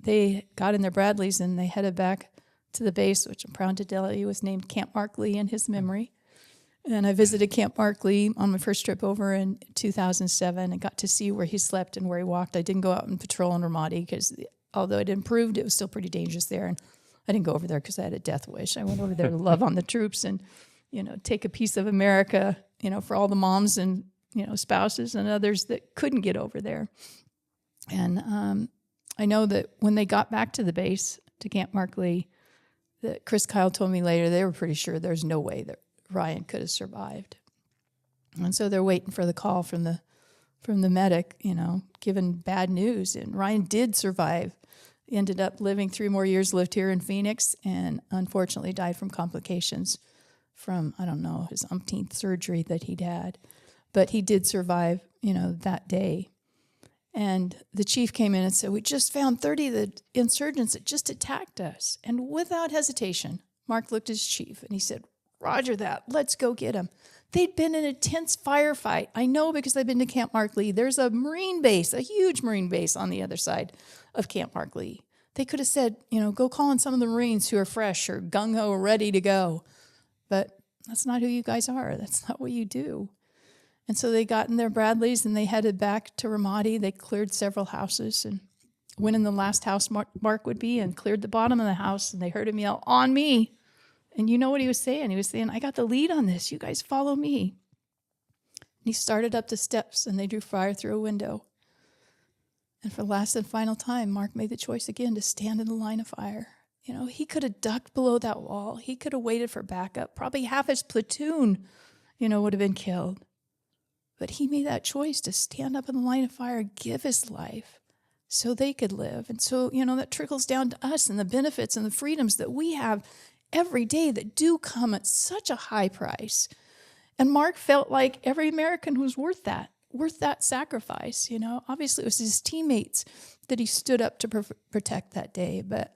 they got in their Bradleys and they headed back to the base, which I'm proud to tell you was named Camp Marc Lee in his memory. And I visited Camp Marc Lee on my first trip over in 2007 and got to see where he slept and where he walked. I didn't go out and patrol in Ramadi because although it improved, it was still pretty dangerous there. And I didn't go over there because I had a death wish. I went over there to love on the troops and, take a piece of America, for all the moms and, spouses and others that couldn't get over there. And I know that when they got back to the base, to Camp Marc Lee, that Chris Kyle told me later, they were pretty sure there's no way that Ryan could have survived. And so they're waiting for the call from the medic, given bad news. And Ryan did survive. He ended up living 3 more years, lived here in Phoenix, and unfortunately died from complications from, his umpteenth surgery that he'd had. But he did survive, that day. And the chief came in and said, we just found 30 of the insurgents that just attacked us. And without hesitation, Mark looked at his chief and he said, Roger that, let's go get them. They'd been in a tense firefight. I know because I've been to Camp Marc Lee. There's a Marine base, a huge Marine base on the other side of Camp Marc Lee. They could have said, go call in some of the Marines who are fresh or gung-ho, ready to go. But that's not who you guys are. That's not what you do. And so they got in their Bradleys and they headed back to Ramadi. They cleared several houses and went in the last house Mark would be and cleared the bottom of the house. And they heard him yell, on me. And you know what he was saying? He was saying, I got the lead on this. You guys follow me. And he started up the steps and they drew fire through a window. And for the last and final time, Mark made the choice again to stand in the line of fire. He could have ducked below that wall. He could have waited for backup. Probably half his platoon, would have been killed. But he made that choice to stand up in the line of fire, give his life so they could live. And so, that trickles down to us and the benefits and the freedoms that we have every day that do come at such a high price. And Mark felt like every American was worth that sacrifice. Obviously it was his teammates that he stood up to protect that day. But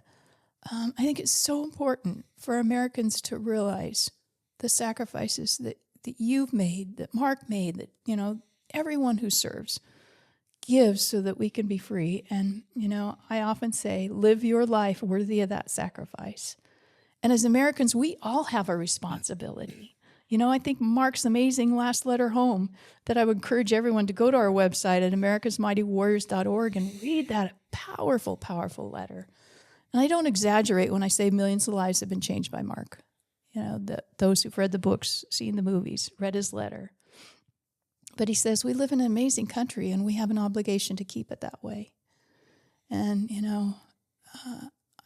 I think it's so important for Americans to realize the sacrifices that you've made, that Mark made, that, everyone who serves gives so that we can be free. And, I often say, live your life worthy of that sacrifice. And as Americans, we all have a responsibility. I think Mark's amazing last letter home that I would encourage everyone to go to our website at americasmightywarriors.org and read that powerful, powerful letter. And I don't exaggerate when I say millions of lives have been changed by Mark. Those who've read the books, seen the movies, read his letter. But he says, we live in an amazing country and we have an obligation to keep it that way. And,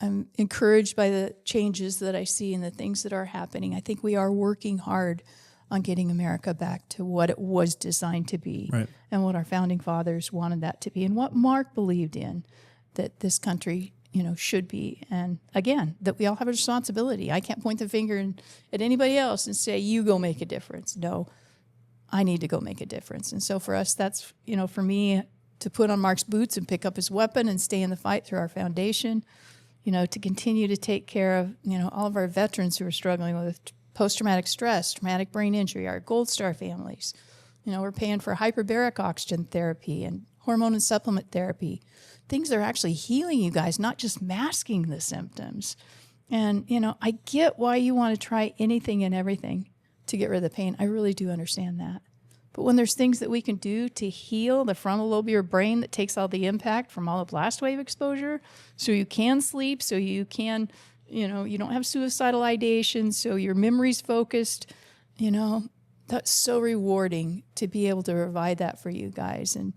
I'm encouraged by the changes that I see and the things that are happening. I think we are working hard on getting America back to what it was designed to be, right, and what our founding fathers wanted that to be, and what Mark believed in, that this country, should be. And again, that we all have a responsibility. I can't point the finger at anybody else and say, you go make a difference. No, I need to go make a difference. And so for us, that's, for me, to put on Mark's boots and pick up his weapon and stay in the fight through our foundation, to continue to take care of, all of our veterans who are struggling with post-traumatic stress, traumatic brain injury, our Gold Star families. We're paying for hyperbaric oxygen therapy and hormone and supplement therapy. Things that are actually healing you guys, not just masking the symptoms. And, I get why you want to try anything and everything to get rid of the pain. I really do understand that. But when there's things that we can do to heal the frontal lobe of your brain that takes all the impact from all the blast wave exposure, so you can sleep, so you can, you don't have suicidal ideation, so your memory's focused, that's so rewarding to be able to provide that for you guys and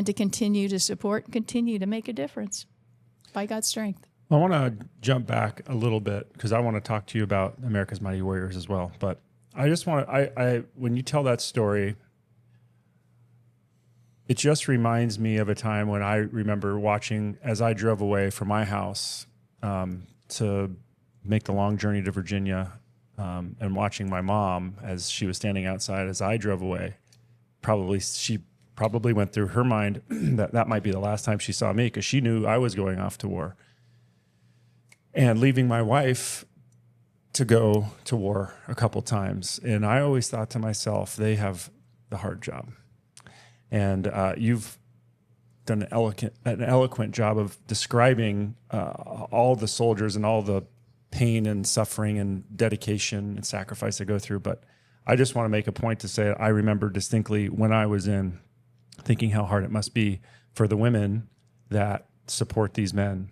to continue to support and continue to make a difference by God's strength. I want to jump back a little bit because I want to talk to you about America's Mighty Warriors as well. But I just want to, when you tell that story, it just reminds me of a time when I remember watching as I drove away from my house to make the long journey to Virginia and watching my mom as she was standing outside as I drove away. She probably went through her mind that might be the last time she saw me because she knew I was going off to war. And leaving my wife to go to war a couple times. And I always thought to myself, they have the hard job. And you've done an eloquent job of describing all the soldiers and all the pain and suffering and dedication and sacrifice they go through. But I just want to make a point to say I remember distinctly when I was in thinking how hard it must be for the women that support these men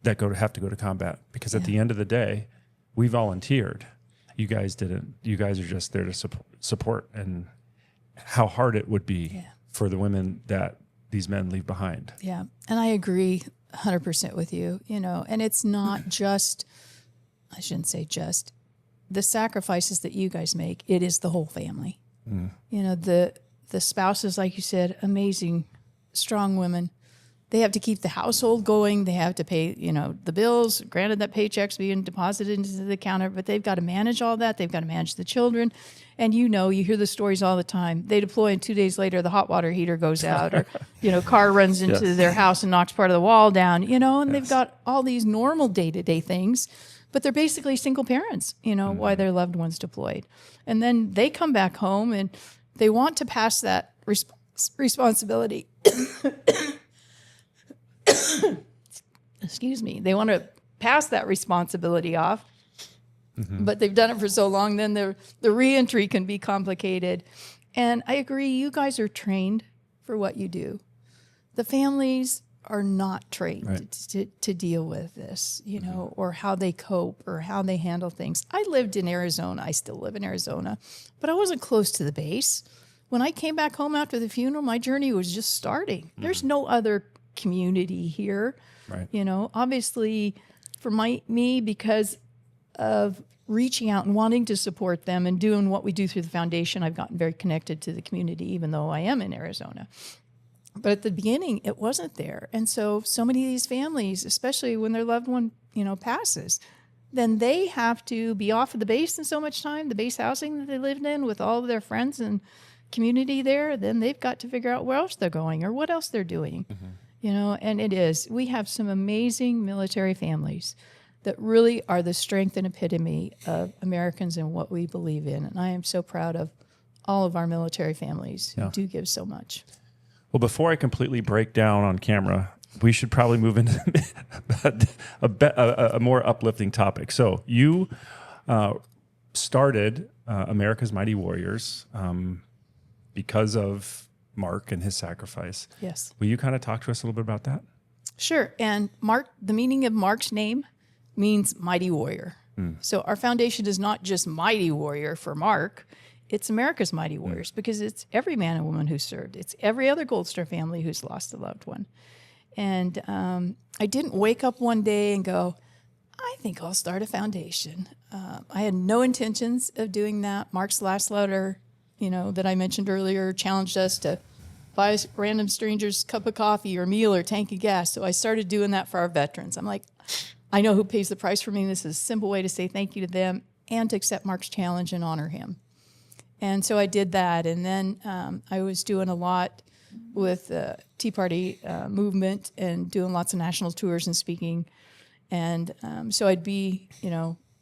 that have to go to combat. Because at the end of the day, we volunteered. You guys didn't. You guys are just there to support and how hard it would be for the women that these men leave behind. Yeah. And I agree 100% with you, and it's not just, I shouldn't say just, the sacrifices that you guys make. It is the whole family. The spouses, like you said, amazing, strong women. They have to keep the household going. They have to pay, the bills. Granted, that paycheck's being deposited into the counter, but they've got to manage all that. They've got to manage the children. And you hear the stories all the time. They deploy and 2 days later, the hot water heater goes out or, car runs into their house and knocks part of the wall down, and they've got all these normal day-to-day things, but they're basically single parents, while their loved one's deployed. And then they come back home and they want to pass that responsibility. Excuse me. They want to pass that responsibility off, but they've done it for so long, then the reentry can be complicated. And I agree, you guys are trained for what you do. The families are not trained to deal with this, or how they cope or how they handle things. I lived in Arizona. I still live in Arizona, but I wasn't close to the base. When I came back home after the funeral, my journey was just starting. There's no other community here. Right. Obviously for me, because of reaching out and wanting to support them and doing what we do through the foundation, I've gotten very connected to the community, even though I am in Arizona. But at the beginning, it wasn't there. And so many of these families, especially when their loved one, passes, then they have to be off of the base in so much time, the base housing that they lived in with all of their friends and community there. Then they've got to figure out where else they're going or what else they're doing. And we have some amazing military families that really are the strength and epitome of Americans and what we believe in. And I am so proud of all of our military families who do give so much. Well, before I completely break down on camera, we should probably move into a more uplifting topic. So you started America's Mighty Warriors because of Mark and his sacrifice. Yes. Will you kind of talk to us a little bit about that? Sure. And Mark, the meaning of Mark's name means mighty warrior. So our foundation is not just mighty warrior for Mark, it's America's Mighty Warriors because it's every man and woman who served. It's every other Gold Star family who's lost a loved one. And I didn't wake up one day and go, I think I'll start a foundation. I had no intentions of doing that. Mark's last letter, that I mentioned earlier, challenged us to buy random strangers a cup of coffee or meal or tank of gas. So I started doing that for our veterans. I'm like, I know who pays the price for me. This is a simple way to say thank you to them and to accept Mark's challenge and honor him. And so I did that. And then I was doing a lot with the Tea Party movement and doing lots of national tours and speaking. And so I'd be,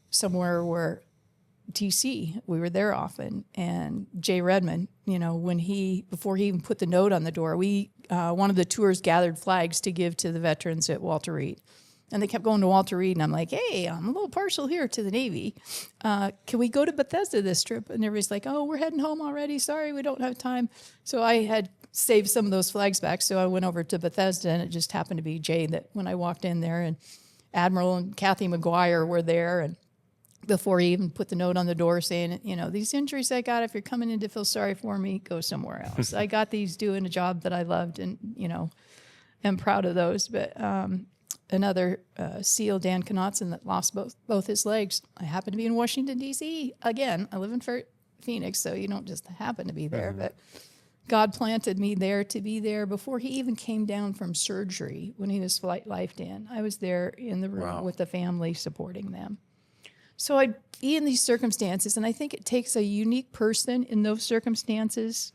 somewhere where TC, we were there often. And Jay Redmond, before he even put the note on the door, one of the tours gathered flags to give to the veterans at Walter Reed. And they kept going to Walter Reed, and I'm like, hey, I'm a little partial here to the Navy. Can we go to Bethesda this trip? And everybody's like, oh, we're heading home already. Sorry, we don't have time. So I had saved some of those flags back, so I went over to Bethesda, and it just happened to be Jay that when I walked in there, and Admiral and Kathy McGuire were there, and before he even put the note on the door saying, these injuries I got, if you're coming in to feel sorry for me, go somewhere else. I got these doing a job that I loved and, am proud of those. But another SEAL, Dan Knotson, that lost both his legs. I happened to be in Washington, D.C. Again, I live in Phoenix, so you don't just happen to be there. Mm-hmm. But God planted me there to be there before he even came down from surgery when he was lifed in. I was there in the room with the family supporting them. So I'd be in these circumstances, and I think it takes a unique person in those circumstances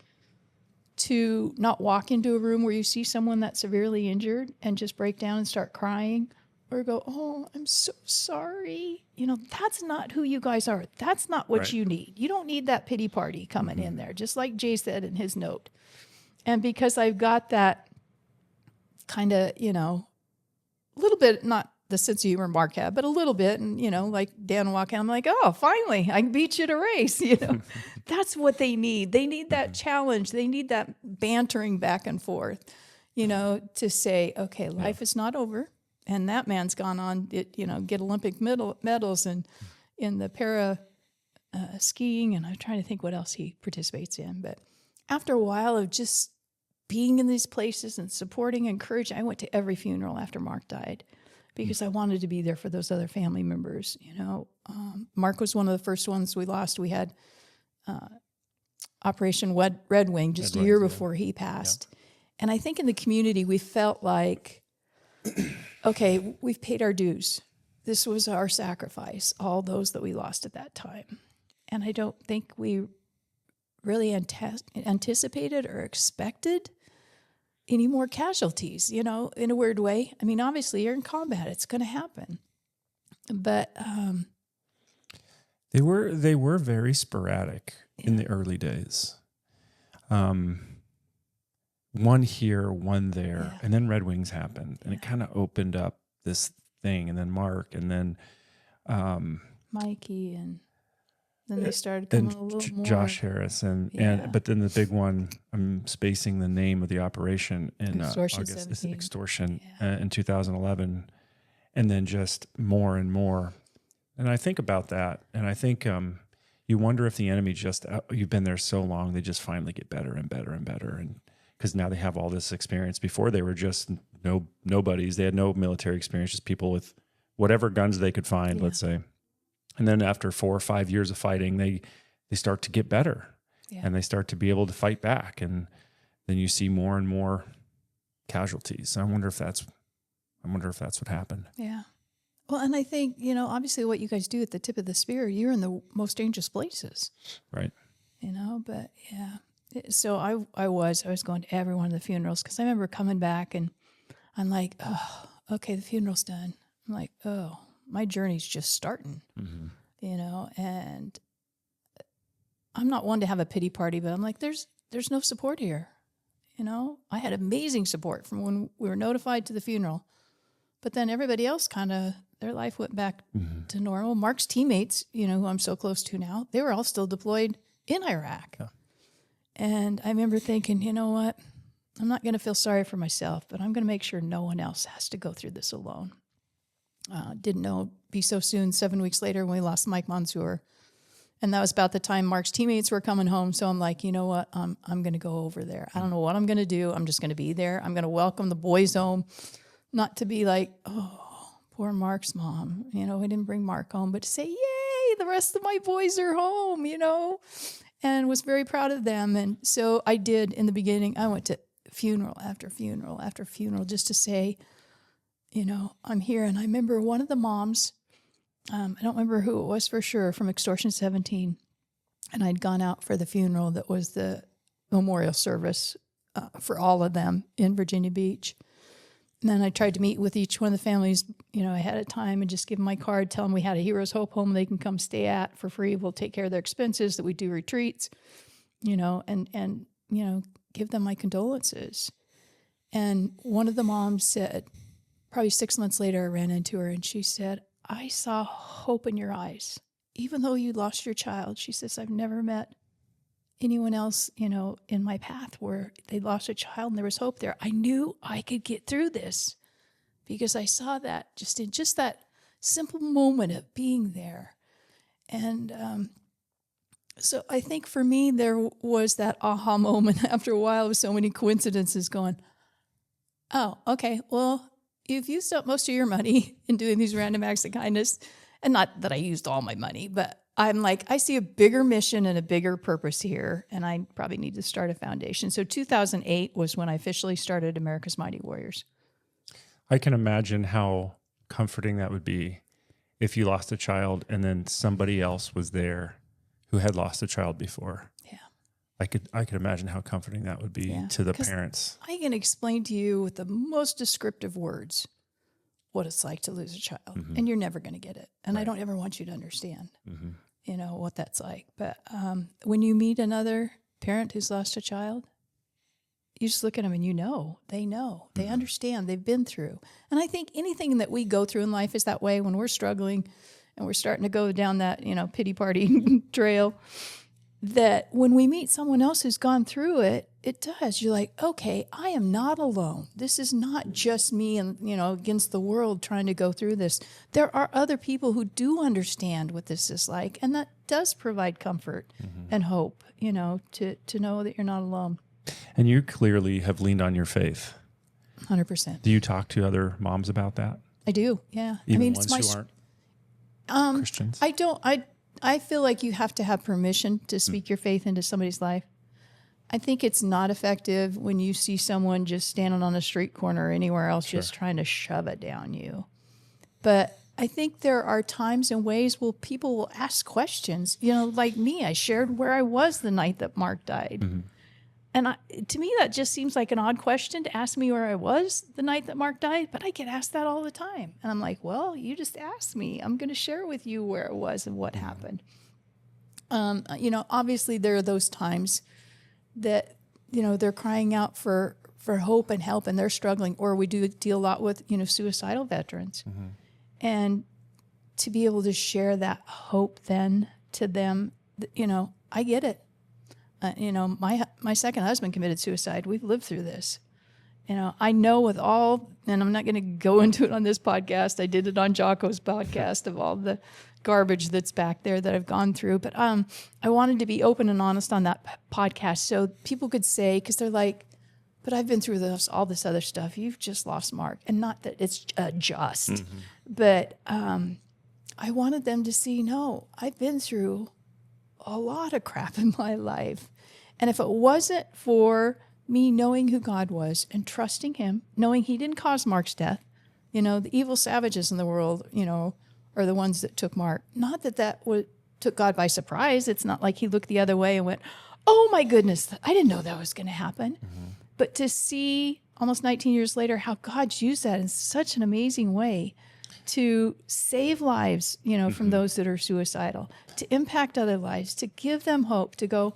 to not walk into a room where you see someone that's severely injured and just break down and start crying or go, oh, I'm so sorry. That's not who you guys are. That's not what you need. You don't need that pity party coming in there, just like Jay said in his note. And because I've got that kind of, a little bit, not the sense of humor Mark had, but a little bit. And, like Dan walking, I'm like, oh, finally, I can beat you at a race. That's what they need. They need that challenge. They need that bantering back and forth, to say, okay, life is not over. And that man's gone on, get Olympic medals and in the para skiing. And I'm trying to think what else he participates in. But after a while of just being in these places and supporting, encouraging, I went to every funeral after Mark died, because I wanted to be there for those other family members. Mark was one of the first ones we lost. We had Operation Red Wing just a year before he passed. Yeah. And I think in the community, we felt like, okay, we've paid our dues. This was our sacrifice, all those that we lost at that time. And I don't think we really anticipated or expected any more casualties, in a weird way. I mean, obviously you're in combat, it's going to happen. But they were very sporadic in the early days. One here, one there, and then Red Wings happened, and it kind of opened up this thing, and then Mark, and then Mikey, and then they started coming a little more. Josh Harris, but then the big one, I'm spacing the name of the operation in August. It's Extortion in 2011, and then just more and more. And I think about that, and I think you wonder if the enemy you've been there so long, they just finally get better and better and better, and because now they have all this experience. Before they were just nobodies. They had no military experience, just people with whatever guns they could find, let's say. And then after 4 or 5 years of fighting, they start to get better, and they start to be able to fight back. And then you see more and more casualties. I wonder if that's what happened. Yeah. Well, and I think, obviously what you guys do at the tip of the spear, you're in the most dangerous places. Right. But yeah. So I was going to every one of the funerals, because I remember coming back and I'm like, oh, okay, the funeral's done. I'm like, oh, my journey's just starting, and I'm not one to have a pity party, but I'm like, there's no support here. I had amazing support from when we were notified to the funeral. But then everybody else their life went back to normal. Mark's teammates, who I'm so close to now, they were all still deployed in Iraq. Yeah. And I remember thinking, you know what? I'm not going to feel sorry for myself, but I'm going to make sure no one else has to go through this alone. Didn't know it'd be so soon. 7 weeks later, when we lost Mike Mansour. And that was about the time Mark's teammates were coming home. So I'm like, you know what? I'm going to go over there. I don't know what I'm going to do. I'm just going to be there. I'm going to welcome the boys home. Not to be like, oh, poor Mark's mom. We didn't bring Mark home. But to say, yay, the rest of my boys are home, And was very proud of them. And so I did in the beginning. I went to funeral after funeral after funeral just to say, I'm here. And I remember one of the moms, I don't remember who it was for sure, from Extortion 17. And I'd gone out for the funeral that was the memorial service for all of them in Virginia Beach. And then I tried to meet with each one of the families, ahead of time and just give them my card, tell them we had a Heroes Hope home they can come stay at for free. We'll take care of their expenses, that we do retreats, and give them my condolences. And one of the moms said, probably 6 months later, I ran into her and she said, I saw hope in your eyes. Even though you lost your child, she says, I've never met anyone else, in my path where they lost a child and there was hope there. I knew I could get through this because I saw that in that simple moment of being there. And so I think for me, there was that aha moment after a while of so many coincidences going, oh, okay, well, you've used up most of your money in doing these random acts of kindness. And not that I used all my money, but I'm like, I see a bigger mission and a bigger purpose here, and I probably need to start a foundation. So 2008 was when I officially started America's Mighty Warriors. I can imagine how comforting that would be if you lost a child and then somebody else was there who had lost a child before. Yeah. I could imagine how comforting that would be to the parents. I can explain to you with the most descriptive words what it's like to lose a child, and you're never going to get it. And I don't ever want you to understand, what that's like. But when you meet another parent who's lost a child, you just look at them and they know, they understand, they've been through. And I think anything that we go through in life is that way. When we're struggling and we're starting to go down that, pity party trail, that when we meet someone else who's gone through it, it does. You're like, okay, I am not alone. This is not just me and, against the world trying to go through this. There are other people who do understand what this is like. And that does provide comfort and hope, to know that you're not alone. And you clearly have leaned on your faith. 100%. Do you talk to other moms about that? I do, yeah. Even ones who aren't Christians? I don't. I feel like you have to have permission to speak your faith into somebody's life. I think it's not effective when you see someone just standing on a street corner or anywhere else just trying to shove it down you. But I think there are times and ways where people will ask questions. Like me, I shared where I was the night that Mark died. And to me, that just seems like an odd question to ask me where I was the night that Mark died, but I get asked that all the time. And I'm like, well, you just asked me. I'm going to share with you where I was and what happened. Obviously there are those times that, they're crying out for hope and help and they're struggling, or we do deal a lot with, suicidal veterans. And to be able to share that hope then to them, I get it. My second husband committed suicide. We've lived through this. I know with all, and I'm not going to go into it on this podcast. I did it on Jocko's podcast of all the garbage that's back there that I've gone through. But I wanted to be open and honest on that podcast so people could say, because they're like, but I've been through all this other stuff. You've just lost Mark. And not that it's just, but I wanted them to see, no, I've been through a lot of crap in my life. And if it wasn't for me knowing who God was and trusting him, knowing he didn't cause Mark's death, the evil savages in the world, are the ones that took Mark. Not that took God by surprise. It's not like he looked the other way and went, oh my goodness, I didn't know that was going to happen. But to see almost 19 years later how God's used that in such an amazing way to save lives, from those that are suicidal, to impact other lives, to give them hope, to go,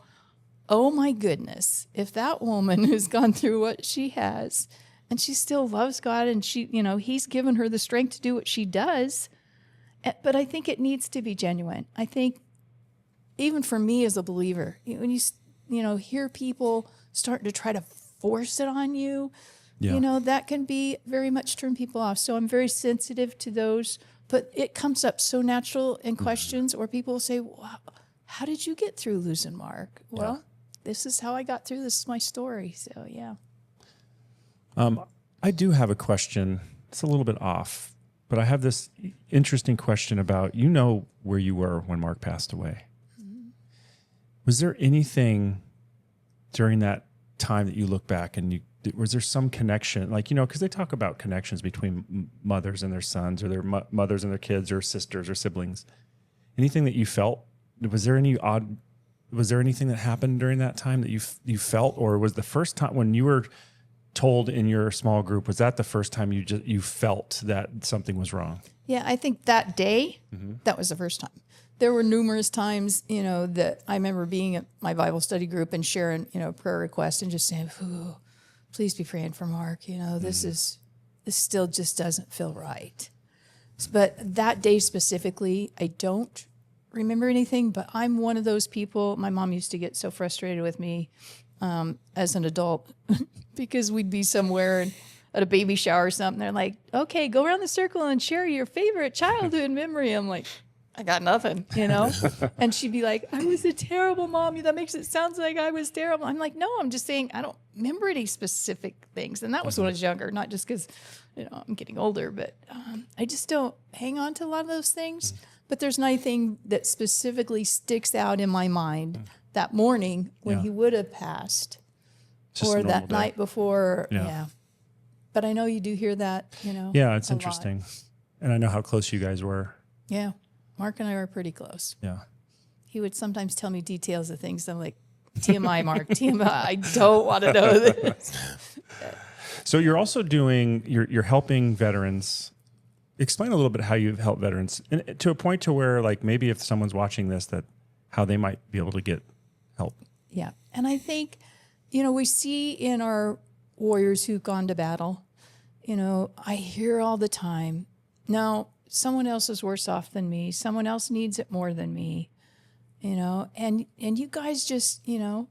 oh my goodness, if that woman who's gone through what she has and she still loves God, and she, he's given her the strength to do what she does. But I think it needs to be genuine. I think even for me as a believer, when you hear people starting to try to force it on you, that can be very much turn people off. So I'm very sensitive to those, but it comes up so natural in questions, or people say, wow, how did you get through losing Mark? Well, this is how I got through. This is my story. So, yeah. I do have a question. It's a little bit off, but I have this interesting question about, where you were when Mark passed away. Mm-hmm. Was there anything during that time that you look back and was there some connection? Like, because they talk about connections between mothers and their sons, or their mothers and their kids, or sisters or siblings. Anything that you felt? Was there anything that happened during that time that you felt, or was the first time when you were told in your small group, was that the first time you felt that something was wrong? Yeah, I think that day, that was the first time. There were numerous times, that I remember being at my Bible study group and sharing, prayer requests and just saying, please be praying for Mark. This still just doesn't feel right. But that day specifically, I don't remember anything, but I'm one of those people. My mom used to get so frustrated with me as an adult because we'd be somewhere at a baby shower or something. They're like, okay, go around the circle and share your favorite childhood memory. I'm like, I got nothing, And she'd be like, I was a terrible mom. That makes it sound like I was terrible. I'm like, no, I'm just saying I don't remember any specific things. And that was when I was younger, not just because, I'm getting older, but I just don't hang on to a lot of those things. But there's nothing that specifically sticks out in my mind that morning when he would have passed, or that night before. Yeah. But I know you do hear that, Yeah, it's interesting. Lot. And I know how close you guys were. Yeah. Mark and I were pretty close. Yeah. He would sometimes tell me details of things. I'm like, TMI, Mark, TMI. I don't want to know this. So you're also you're helping veterans. Explain a little bit how you've helped veterans, and to a point to where, like, maybe if someone's watching this, that how they might be able to get help. Yeah. And I think, we see in our warriors who've gone to battle, I hear all the time, no, someone else is worse off than me. Someone else needs it more than me, and you guys just, you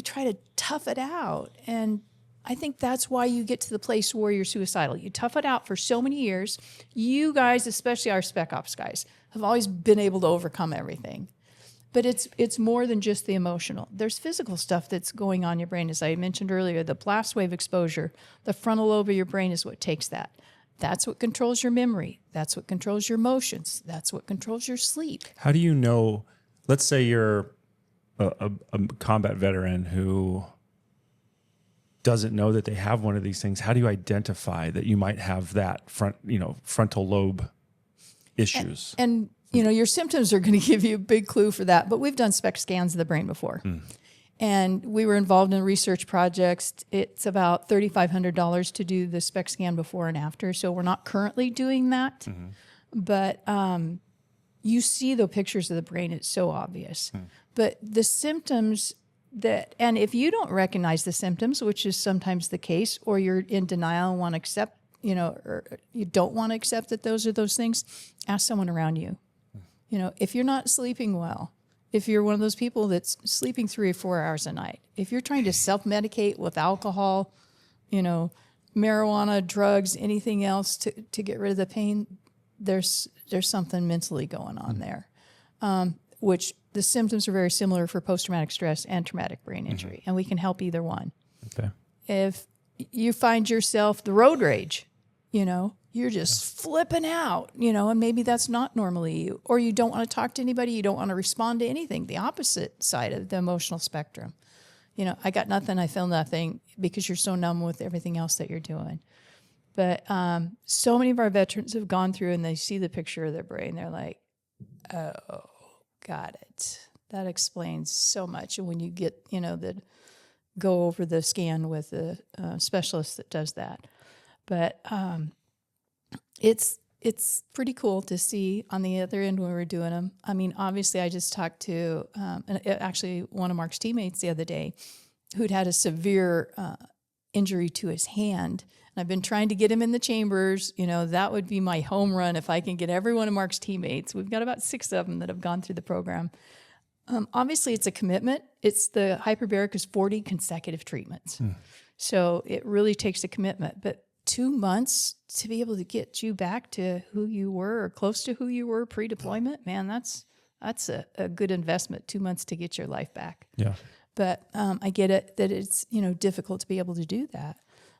try to tough it out. And I think that's why you get to the place where you're suicidal. You tough it out for so many years. You guys, especially our spec ops guys, have always been able to overcome everything. But it's more than just the emotional. There's physical stuff that's going on in your brain. As I mentioned earlier, the blast wave exposure, the frontal lobe of your brain is what takes that. That's what controls your memory. That's what controls your emotions. That's what controls your sleep. How do you know, let's say you're a combat veteran who doesn't know that they have one of these things. How do you identify that you might have that frontal lobe issues? And your symptoms are going to give you a big clue for that. But we've done SPECT scans of the brain before. And we were involved in research projects. It's about $3,500 to do the SPECT scan before and after. So we're not currently doing that. But you see the pictures of the brain. It's so obvious. But the symptoms and if you don't recognize the symptoms, which is sometimes the case, or you're in denial and want to accept, or you don't want to accept that those are those things, ask someone around you. If you're not sleeping well, if you're one of those people that's sleeping 3 or 4 hours a night, if you're trying to self-medicate with alcohol, marijuana, drugs, anything else to get rid of the pain, there's something mentally going on there, which the symptoms are very similar for post-traumatic stress and traumatic brain injury, and we can help either one. Okay. If you find yourself the road rage, you're just flipping out, and maybe that's not normally you, or you don't want to talk to anybody, you don't want to respond to anything, the opposite side of the emotional spectrum. I got nothing, I feel nothing, because you're so numb with everything else that you're doing. But so many of our veterans have gone through and they see the picture of their brain, they're like, oh, got it. That explains so much. And when you get, go over the scan with the specialist that does that. But it's pretty cool to see on the other end when we were doing them. I mean, obviously, I just talked to actually one of Mark's teammates the other day who'd had a severe injury to his hand. And I've been trying to get him in the chambers. That would be my home run if I can get every one of Marc's teammates. We've got about 6 of them that have gone through the program. Obviously, it's a commitment. The hyperbaric is 40 consecutive treatments. So it really takes a commitment. But 2 months to be able to get you back to who you were or close to who you were pre-deployment, man, that's a good investment, 2 months to get your life back. Yeah. But I get it that it's, difficult to be able to do that.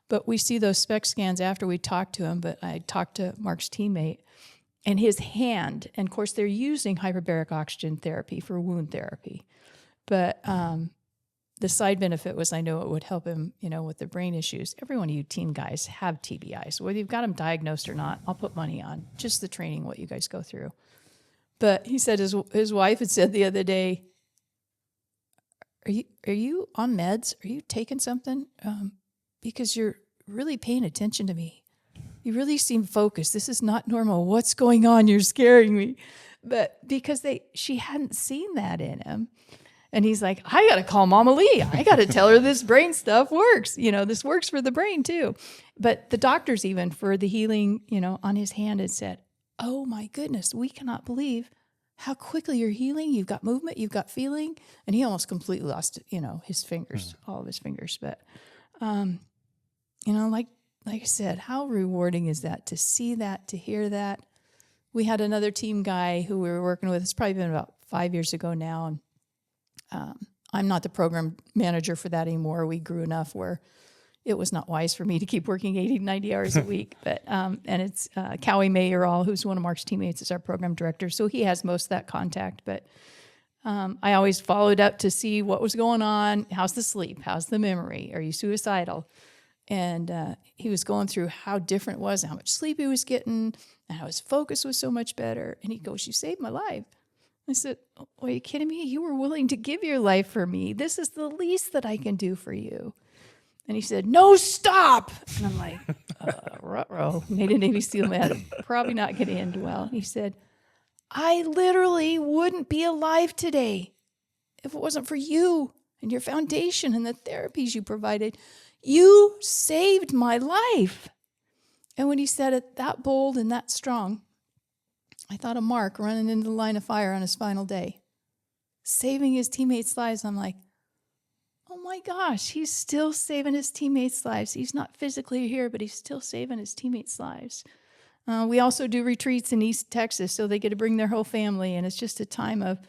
But we see those SPECT scans after we talk to him, but I talked to Marc's teammate, and his hand, and of course they're using hyperbaric oxygen therapy for wound therapy. But the side benefit was I know it would help him, with the brain issues. Every one of you teen guys have TBIs. Whether you've got them diagnosed or not, I'll put money on just the training, what you guys go through. But he said his wife had said the other day, Are you on meds? Are you taking something? Because you're really paying attention to me. You really seem focused. This is not normal. What's going on? You're scaring me. But because she hadn't seen that in him. And he's like, I got to call Mama Lee. I got to tell her this brain stuff works. This works for the brain too. But the doctors even for the healing, on his hand had said, oh my goodness, we cannot believe how quickly you're healing. You've got movement, you've got feeling. And he almost completely lost, his fingers, all of his fingers. But, like I said, how rewarding is that to see that, to hear that? We had another team guy who we were working with. It's probably been about 5 years ago now. And I'm not the program manager for that anymore. We grew enough where it was not wise for me to keep working 80, 90 hours a week. But and it's Cowie Mayoral, who's one of Marc's teammates, is our program director. So he has most of that contact. But I always followed up to see what was going on. How's the sleep? How's the memory? Are you suicidal? And he was going through how different it was and how much sleep he was getting and how his focus was so much better. And he goes, you saved my life. I said, oh, are you kidding me? You were willing to give your life for me. This is the least that I can do for you. And he said, no, stop. And I'm like, ruh-roh. Made a Navy SEAL mad. Probably not going to end well. He said, I literally wouldn't be alive today if it wasn't for you and your foundation and the therapies you provided. You saved my life. And when he said it that bold and that strong, I thought of Marc running into the line of fire on his final day, saving his teammates' lives. I'm like, oh my gosh, he's still saving his teammates' lives. He's not physically here, but he's still saving his teammates' lives. We also do retreats in East Texas, so they get to bring their whole family, and it's just a time of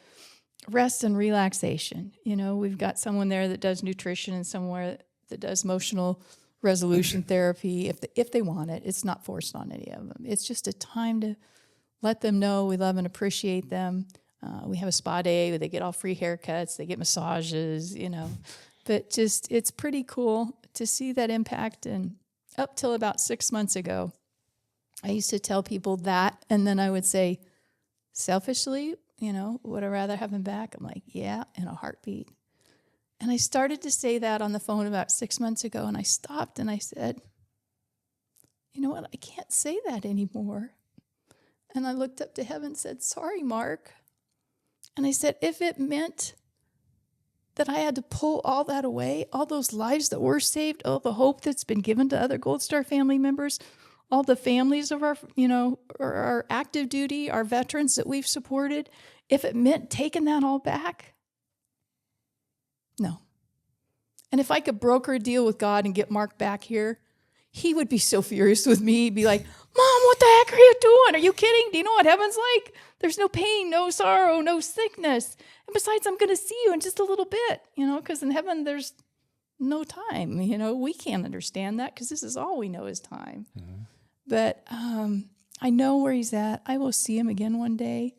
rest and relaxation. We've got someone there that does nutrition and somewhere that does emotional resolution therapy if they want it. It's not forced on any of them. It's just a time to let them know we love and appreciate them. We have a spa day where they get all free haircuts, they get massages, But just it's pretty cool to see that impact. And up till about 6 months ago, I used to tell people that, and then I would say, selfishly, would I rather have him back? I'm like, yeah, in a heartbeat. And I started to say that on the phone about 6 months ago, and I stopped and I said, you know what, I can't say that anymore. And I looked up to heaven and said, sorry, Marc. And I said, if it meant that I had to pull all that away, all those lives that were saved, all the hope that's been given to other Gold Star family members, all the families of our active duty, our veterans that we've supported, if it meant taking that all back, no. And if I could broker a deal with God and get Marc back here, he would be so furious with me. He'd be like, Mom, what the heck are you doing? Are you kidding? Do you know what heaven's like? There's no pain, no sorrow, no sickness. And besides, I'm going to see you in just a little bit, because in heaven there's no time. We can't understand that because this is all we know is time. Mm-hmm. But I know where he's at. I will see him again one day.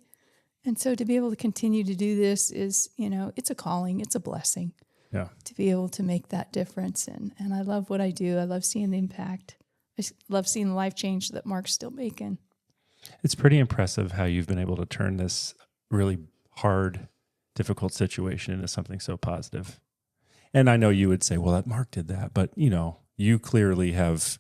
And so to be able to continue to do this is, it's a calling. It's a blessing. Yeah. To be able to make that difference. And I love what I do. I love seeing the impact. I love seeing the life change that Marc's still making. It's pretty impressive how you've been able to turn this really hard, difficult situation into something so positive. And I know you would say, well, that Marc did that. But, you clearly have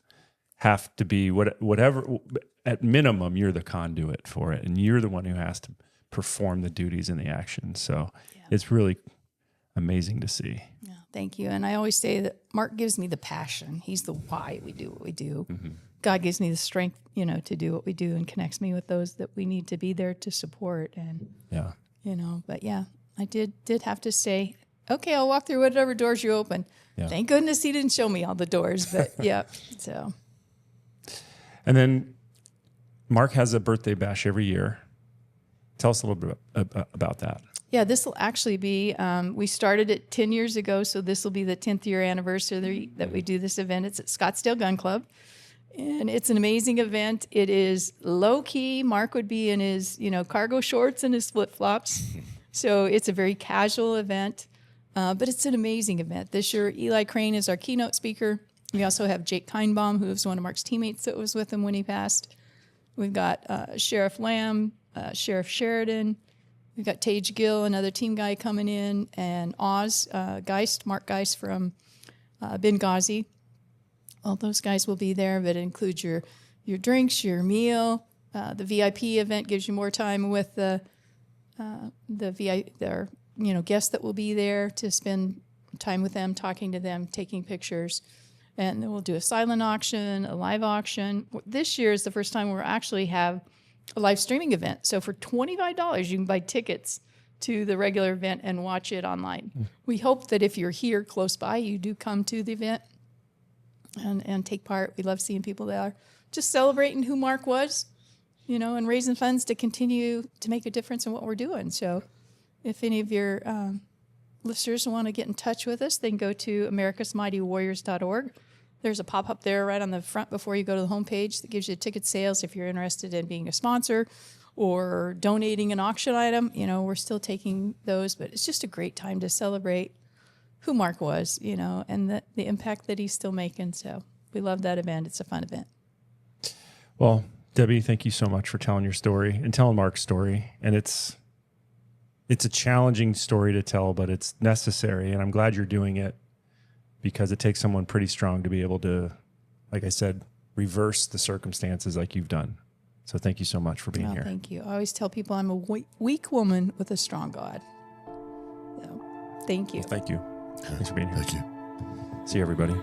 to be whatever, at minimum, you're the conduit for it. And you're the one who has to perform the duties and the actions. So It's really amazing to see. Yeah. thank you. And I always say that Mark gives me the passion. He's the why we do what we do. God gives me the strength, to do what we do and connects me with those that we need to be there to support. And, but yeah, I did have to say, okay, I'll walk through whatever doors you open. Yeah. Thank goodness he didn't show me all the doors, but yeah, so. And then Mark has a birthday bash every year. Tell us a little bit about that. Yeah, this will actually be, we started it 10 years ago, so this will be the 10th year anniversary that we do this event. It's at Scottsdale Gun Club, and it's an amazing event. It is low-key. Mark would be in his, cargo shorts and his flip-flops, so it's a very casual event, but it's an amazing event. This year, Eli Crane is our keynote speaker. We also have Jake Kinebaum, who was one of Mark's teammates that was with him when he passed. We've got Sheriff Lamb, Sheriff Sheridan. We've got Tage Gill, another team guy coming in, and Oz Geist, Mark Geist from Benghazi. All those guys will be there, but it includes your drinks, your meal. The VIP event gives you more time with the guests that will be there to spend time with them, talking to them, taking pictures. And then we'll do a silent auction, a live auction. This year is the first time we'll actually have a live streaming event. So for $25, you can buy tickets to the regular event and watch it online. We hope that if you're here close by, you do come to the event and take part. We love seeing people that are just celebrating who Mark was, and raising funds to continue to make a difference in what we're doing. So if any of your listeners want to get in touch with us, they can go to americasmightywarriors.org. There's a pop-up there right on the front before you go to the homepage that gives you ticket sales if you're interested in being a sponsor or donating an auction item. We're still taking those, but it's just a great time to celebrate who Mark was, and the impact that he's still making. So we love that event. It's a fun event. Well, Debbie, thank you so much for telling your story and telling Mark's story. And it's a challenging story to tell, but it's necessary. And I'm glad you're doing it, because it takes someone pretty strong to be able to, like I said, reverse the circumstances like you've done. So thank you so much for being here. Thank you. I always tell people I'm a weak woman with a strong God. So, thank you. Well, thank you. Thanks for being here. Thank you. See you, everybody.